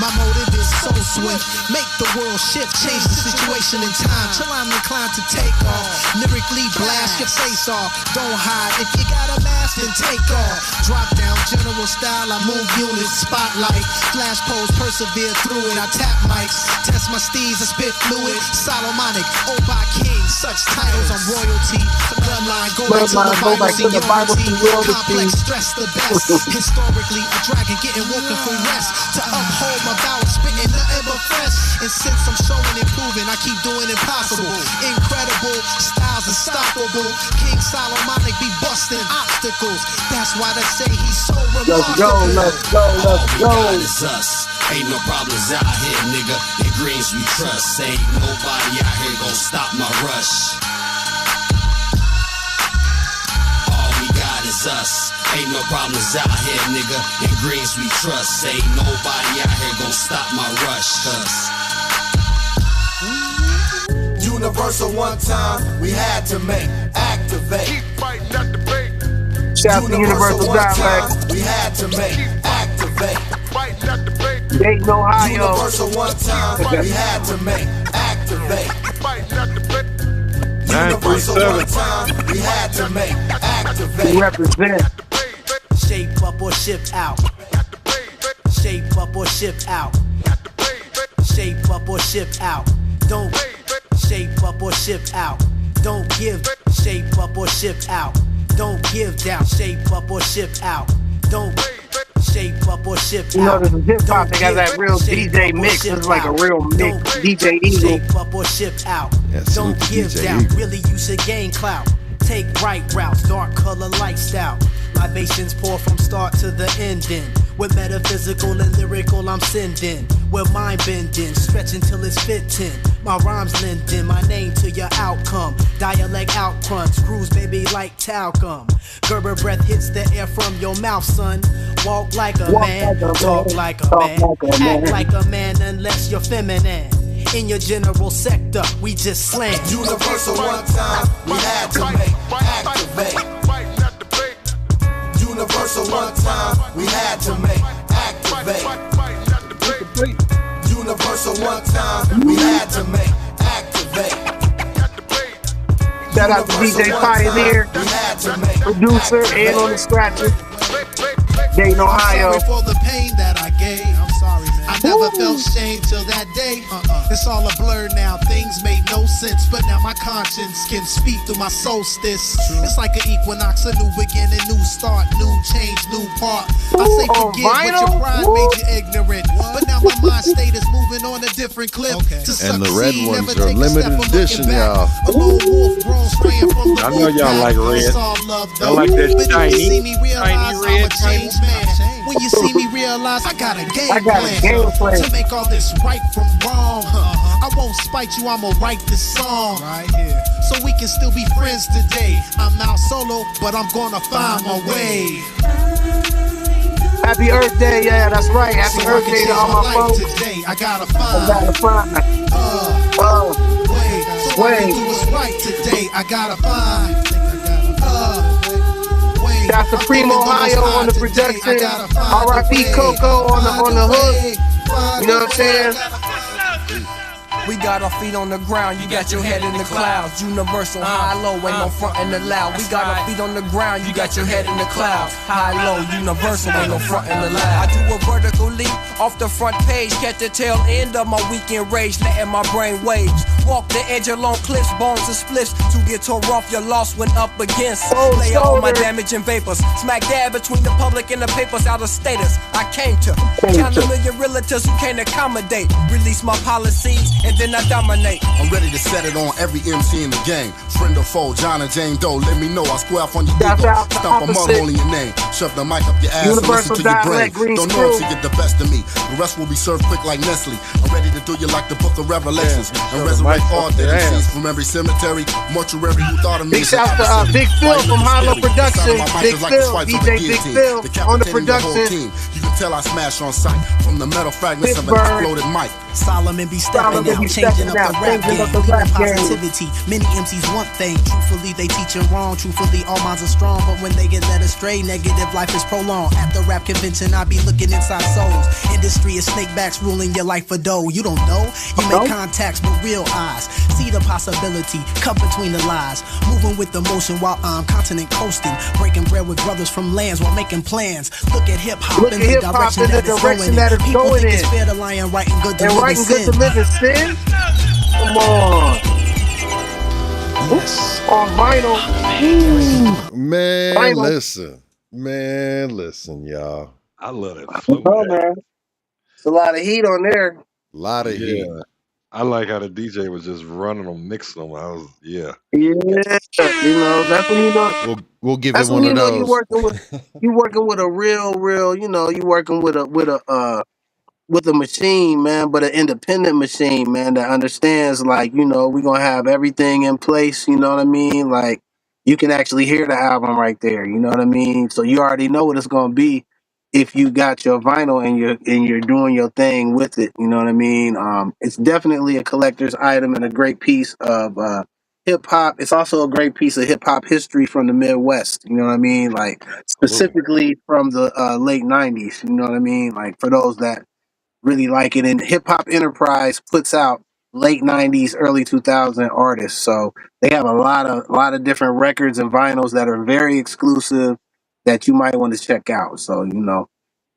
My motive is so swift. Make the world shift. Change the situation in time. Till I'm inclined to take off. Lyrically blast your face off. Don't hide. If you got a mask, then take off. Drop down general style. I move units. Spotlight. Flash pose. Persevere through it. I tap mics. Test my steeds. I spit fluid. Solomonic. Oba King. Such titles. I'm royalty. Bloodline. Go back to the Bible. Seniority. Complex. Stress the best. Historically, a dragon getting woken from rest. To uphold my balance, spitting nothing but fresh. And since I'm showing and proving, I keep doing impossible. Incredible, styles unstoppable. King Solomonic be busting obstacles. That's why they say he's so remarkable. Let's go. God is us. Ain't no problems out here, nigga. In Greens we trust. Ain't nobody out here gon' stop my rush. All we got is us. Ain't no problems out here, nigga. In Greens we trust. Ain't nobody out here gon' stop my rush, cuz. Universal one time, we had to make, activate. Keep fighting that debate. Shout out to Universal Dialect. We had to make, activate. Fight that debate. Dayton, Ohio. Universal one time, we had to make, activate. Fight that debate. Universal one time, we had to make, activate. We represent. Shape up or shift out. Shape up or shift out. Shape up or shift out. Don't shape up or shift out. Don't give. Shape up or shift out. Don't give down. Shape up or shift out. Don't shape up or shift out. You know, this is hip hop. They got that real DJ mix. It's like a real mix. DJ Eagle. Shape up or shift out. Don't give DJ down. Eagle. Really, you should gain clout. Take right routes, dark color lifestyle. Libations pour from start to the ending. With metaphysical and lyrical I'm sending. With mind bending, stretching till it's fitting. My rhymes lending my name to your outcome. Dialect out crunch, cruise baby like talcum. Gerber breath hits the air from your mouth, son. Walk like a man, talk like a man, act like a man unless you're feminine. In your general sector, we just slam. Universal one time, we had to make, activate. Universal one time, we had to make, activate. Universal one time, we had to make, activate. Shout out to DJ Pioneer, producer, and on the scratcher. Dayton, Ohio. I'm sorry for the pain that I gave. I'm sorry, man. I never felt shame till that day. It's all a blur now. Things made no sense, but now my conscience can speak through my solstice. It's like an equinox, a new beginning, new start, new change, new part. I say forgive, but your pride made you ignorant. But now my mind state is moving on a different clip. To And the red succeed, ones never are take a limited step or edition, looking back. y'all. A lone wolf grown spraying from the I know y'all like red. It's all love, Y'all like that but when you see shiny, me realize shiny I'm a red, changed man. When you see me realize I got a game plan to make all this right from wrong. I won't spite you, I'ma write this song right here, so we can still be friends today. I'm out solo, but I'm gonna find my way. Happy Earth Day, yeah, that's right. Happy So I Earth can Day to change all my my life folks. today. I gotta I gotta find find. way. So I can do what's right today. I gotta find day. Got Supreme Ohio on the production. R.I.P. Coco on the hook. You know what I'm saying? We got our feet on the ground, you got your head in the clouds. Universal, high, low, ain't no front and allowed. We got our feet on the ground, you got your head in the clouds. High, low, universal, ain't no front and allowed. I do a vertical leap off the front page, catch the tail end of my weekend rage, letting my brain waves. Walk the edge along cliffs, bones and spliffs. To get tore off, your loss went up against. Lay all my damage and vapors. Smack dab between the public and the papers, out of status. I came to count a million realtors who can't accommodate. Release my policies and then I dominate. I'm ready to set it on every MC in the game. Friend or foe, John or Jane Doe, let me know. I'll square off on your Shout ego. out to Stomp a mud opposite. hole in your name. Shove the mic up your ass Universal and listen to your brain. dialect, Green Don't know Screw. if you get the best of me. The rest will be served quick like Nestle. I'm ready to do you like the book of Revelations. And resurrect all dead MCs from every cemetery, mortuary who thought of me. Big shout to Big Phil from Hollow Production. Big Phil, DJ Big Phil on the production. You can tell I smash on sight from the metal fragments of an exploded mic. Solomon be stepping Solomon out, be changing stepping up out, the rap changing game, up the leaving rap game. positivity. Many MCs want things, truthfully they teaching wrong. Truthfully all minds are strong, but when they get led astray, negative life is prolonged. At the rap convention, I be looking inside souls. Industry is snakebacks ruling your life for dough. You don't know, you make contacts with real eyes. See the possibility, cut between the lies. Moving with the motion while I'm continent coasting. Breaking bread with brothers from lands while making plans. Look at hip hop Look in at the hip-hop direction in the that it's direction going that in. it's People going think it's in. fair to lie and writing good to And live in writing good sin. to live in sin? Come on. On vinyl. Man, Vinyl. listen, y'all. I love that flow, Oh, man. man. It's a lot of heat on there. A lot of heat. Yeah, I like how the DJ was just running them, mixing them. Yeah. You know, that's when you know We'll give it that's when one you of know you those. working with a real, you know, you working with a machine, man, but an independent machine, man, that understands, like, you know, we're gonna have everything in place, you know what I mean? Like, you can actually hear the album right there, you know what I mean? So you already know what it's gonna be if you got your vinyl and you're doing your thing with it, you know what I mean? It's definitely a collector's item and a great piece of hip hop. It's also a great piece of hip hop history from the Midwest, you know what I mean? Like, Absolutely. specifically from the late '90s, you know what I mean? Like, for those that really like it. And Hip Hop Enterprise puts out late '90s, early 2000 artists, so they have a lot of different records and vinyls that are very exclusive that you might want to check out. So you know,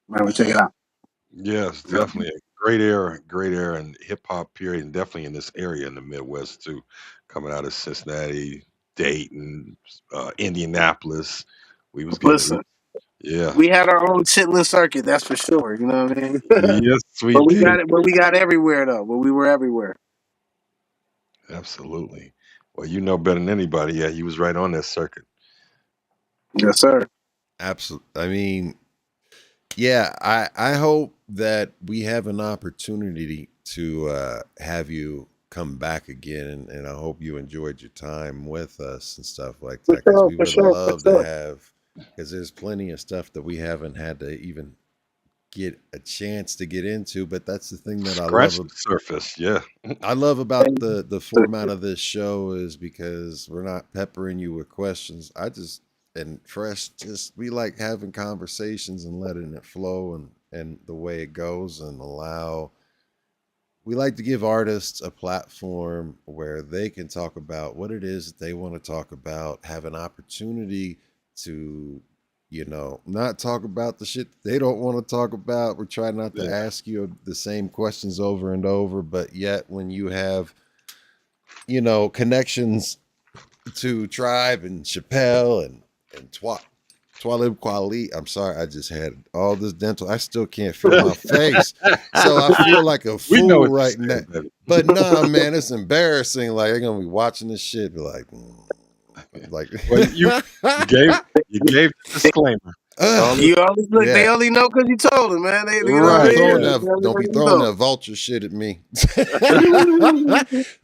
might want to check it out. Yes, definitely a great era in hip hop period, and definitely in this area in the Midwest too, coming out of Cincinnati, Dayton, Indianapolis. We was getting Listen, it. Yeah, we had our own chitlin circuit, that's for sure. You know what I mean? yes, we But we got did. it. But we got everywhere though. But we were everywhere. Absolutely. Well, you know better than anybody. Yeah, you was right on that circuit. Yes, sir. Absolutely. I mean, yeah, I hope that we have an opportunity to have you come back again, and I hope you enjoyed your time with us and stuff like For that, because sure. we For would sure. For love to sure. have, because there's plenty of stuff that we haven't had to even get a chance to get into. But that's the thing that Scratch the surface. Yeah. I love about the format of this show is because we're not peppering you with questions. I just and fresh just we like having conversations and letting it flow and the way it goes and allow we like to give artists a platform where they can talk about what it is that they want to talk about, have an opportunity to, you know, not talk about the shit that they don't want to talk about. We're trying not to Yeah. ask you the same questions over and over, but yet when you have, you know, connections to Tribe and Chappelle and Twalib Kweli. I'm sorry, I just had all this dental. I still can't feel my face. So I feel like a We know fool what right you're now. saying, baby. But nah, man, it's embarrassing. Like they're gonna be watching this shit, be like, like Well, you gave the disclaimer. You always look. yeah. They only know because you told them, man. They, you know what Don't I be Right. throwing mean? Yeah. that. They only Don't be know throwing you that vulture shit at me. know.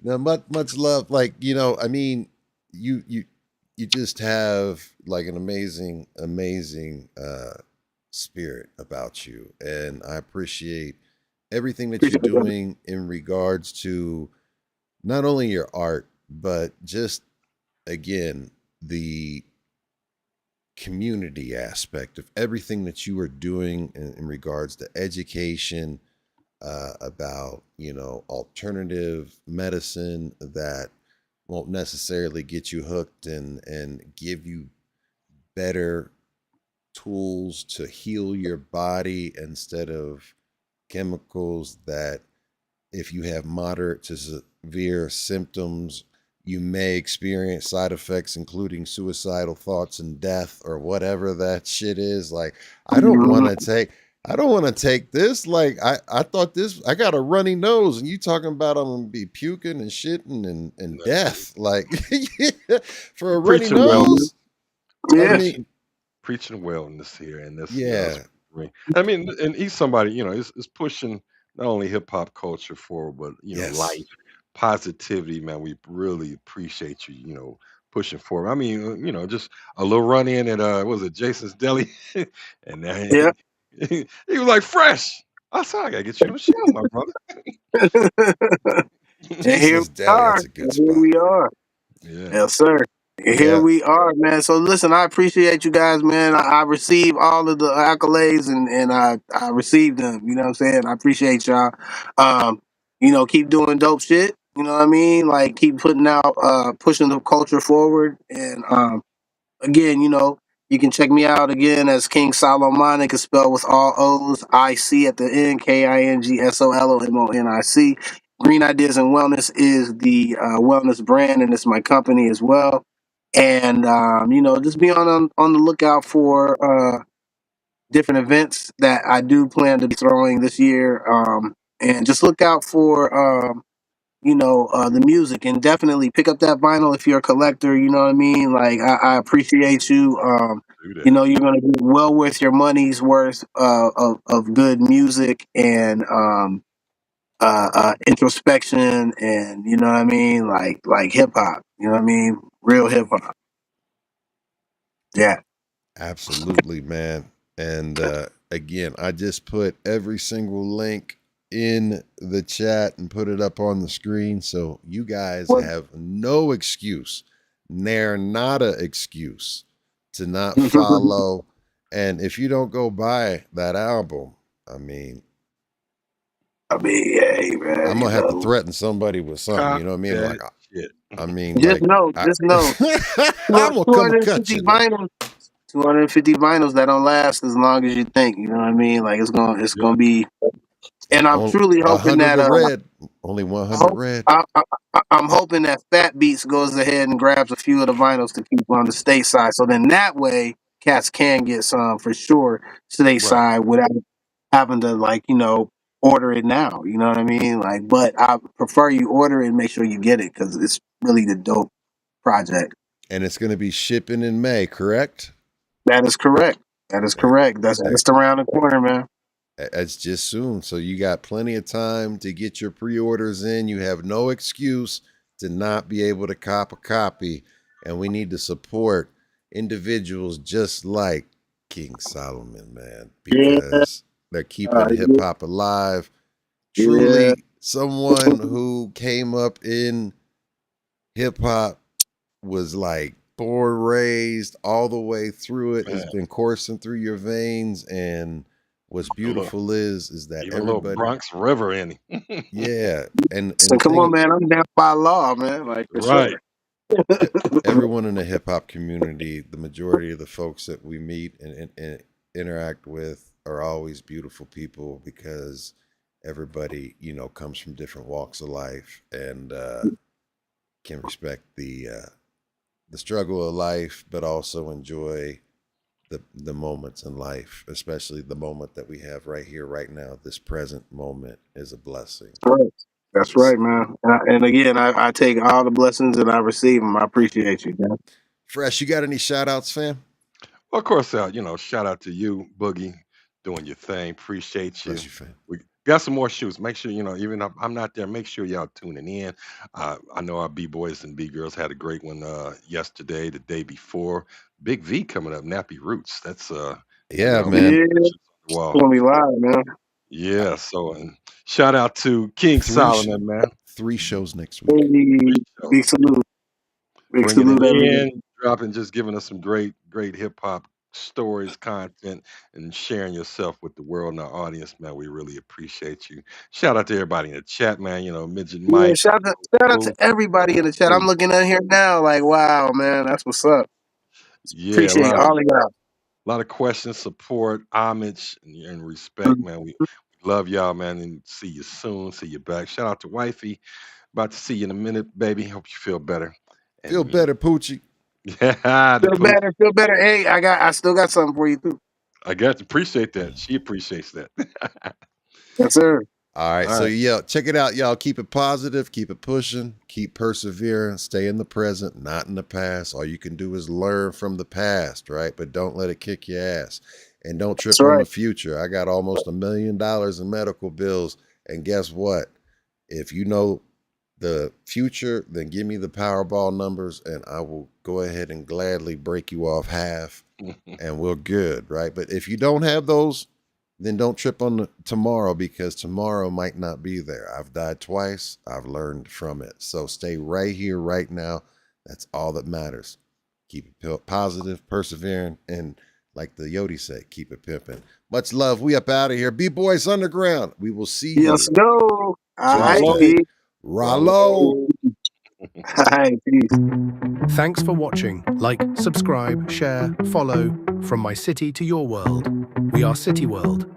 Now, much love. Like you know, I mean, you just have like an amazing spirit about you, and I appreciate everything that you're doing in regards to not only your art, but just again the community aspect of everything that you are doing in regards to education, about, alternative medicine that won't necessarily get you hooked and give you better tools to heal your body instead of chemicals that, if you have moderate to severe symptoms, you may experience side effects, including suicidal thoughts and death or whatever that shit is. Like, I don't want to take. I don't want to take this. Like, I thought this. I got a runny nose, and you talking about I'm gonna be puking and shitting and death. Like, for a runny Preaching well, nose. I Yeah, mean, preaching wellness here, and this, yeah, that's great. I mean, and he's somebody, is pushing not only hip hop culture forward, but life, yes, positivity, man. We really appreciate you, pushing forward. I mean, just a little run in at what was it, Jason's Deli, and then yeah. he was like, "Fresh." I said, "I gotta get you on the show, my brother." And here Jason's we Deli. are. That's a good And here spot. we are. Yeah, Yes, sir. Here Yeah, we are, man. So listen, I appreciate you guys, man. I receive all of the accolades and I received them. You know what I'm saying? I appreciate y'all. Um, keep doing dope shit. You know what I mean? Like keep putting out pushing the culture forward. And again, you can check me out again as King Solomonic is spelled with all O's, IC at the end, KingSolomonic. Green Ideas and Wellness is the wellness brand, and it's my company as well. And just be on the lookout for different events that I do plan to be throwing this year. And just look out for the music, and definitely pick up that vinyl if you're a collector. You know what I mean? Like I appreciate you. do that. You're gonna get well worth your money's worth of good music and introspection, and you know what I mean, like hip hop. You know what I mean? Real hip hop. Yeah. absolutely, man. And again, I just put every single link in the chat and put it up on the screen. So you guys What? have no excuse, near not a excuse to not follow. And if you don't go buy that album, I mean, I mean, hey I'm man, gonna have to threaten somebody with something. You Cop know what I mean? that Like, shit. I mean, just like, know, I, just know, I'm gonna come and cut 250 you. Now. vinyls. 250 vinyls that don't last as long as you think. You know what I mean? Like it's Yeah, gonna be. And I'm Only truly hoping 100 that of red, only 100 hope red. I'm hoping that Fat Beats goes ahead and grabs a few of the vinyls to keep on the stateside. So then that way, cats can get some for sure right. stateside without having to order it now. You know what I mean? Like, but I prefer you order it and make sure you get it because it's really the dope project. And it's going to be shipping in May, correct? That is correct. That is That, correct. That's that just around the corner, man. that's just soon. So you got plenty of time to get your pre-orders in. You have no excuse to not be able to cop a copy. And we need to support individuals just like King Solomon, man, Yeah, because they're keeping hip hop alive. yeah. Truly someone who came up in hip hop, was like born, raised all the way through it. It's Man, been coursing through your veins. And what's a little, beautiful is that even a little everybody, Bronx River in him. yeah, and So the come on, thing, man. I'm down by law, man. Like for Right. sure. everyone in the hip hop community, the majority of the folks that we meet and interact with are always beautiful people because everybody, comes from different walks of life and can respect the struggle of life, but also enjoy the moments in life, especially the moment that we have right here, right now. This present moment is a blessing. Right. That's S- right, man. And again, I take all the blessings and I receive them. I appreciate you, man. Fresh, you got any shout outs, fam? Well, of course, shout out to you, Boogie, doing your thing. Appreciate Bless you. you, fam. We got some more shoots. Make sure, even if I'm not there, make sure y'all tuning in. I know our B boys and B girls had a great one yesterday, the day before. Big V coming up, Nappy Roots. That's Yeah, man. Yeah, it's pictures on the wall. gonna be live, man. Uh, Yeah. So, and shout out to King three sh- Solomon, man. three shows next week. Hey, Great show. big salute, big Bringing it salute, everyone. in, dropping, just giving us some great hip hop stories, content, and sharing yourself with the world and our audience, man. We really appreciate you. Shout out to everybody in the chat, man. You know, Midget Yeah, Mike. shout out Cool. to everybody in the chat. I'm looking in here now, like, wow, man, that's what's up. Yeah, Appreciate all of y'all. a lot of questions, support, homage, and respect, man. We love y'all, man, and see you soon. See you back. Shout out to Wifey. About to see you in a minute, baby. Hope you feel better. Feel And better, Poochie. yeah, the pooch. Feel better. Hey, I still got something for you too. I got to appreciate that. She appreciates that. Yes, sir. All right, All so right. yeah, check it out, y'all. Keep it positive, keep it pushing, keep persevering, stay in the present, not in the past. All you can do is learn from the past, right? But don't let it kick your ass. And don't trip That's on right. the future. I got almost $1 million in medical bills. And guess what? If you know the future, then give me the Powerball numbers and I will go ahead and gladly break you off half and we're good, right? But if you don't have those, then don't trip on the tomorrow because tomorrow might not be there. I've died twice. I've learned from it. So stay right here, right now. That's all that matters. Keep it positive, persevering, and like the Yodi said, keep it pimping. Much love. We up out of here. B-Boys Underground. We will see Yes, you go. All right, Rallo. Tuesday. peace. Rallo. All right, peace. Thanks for watching. Like, subscribe, share, follow. From my city to your world. We are City World.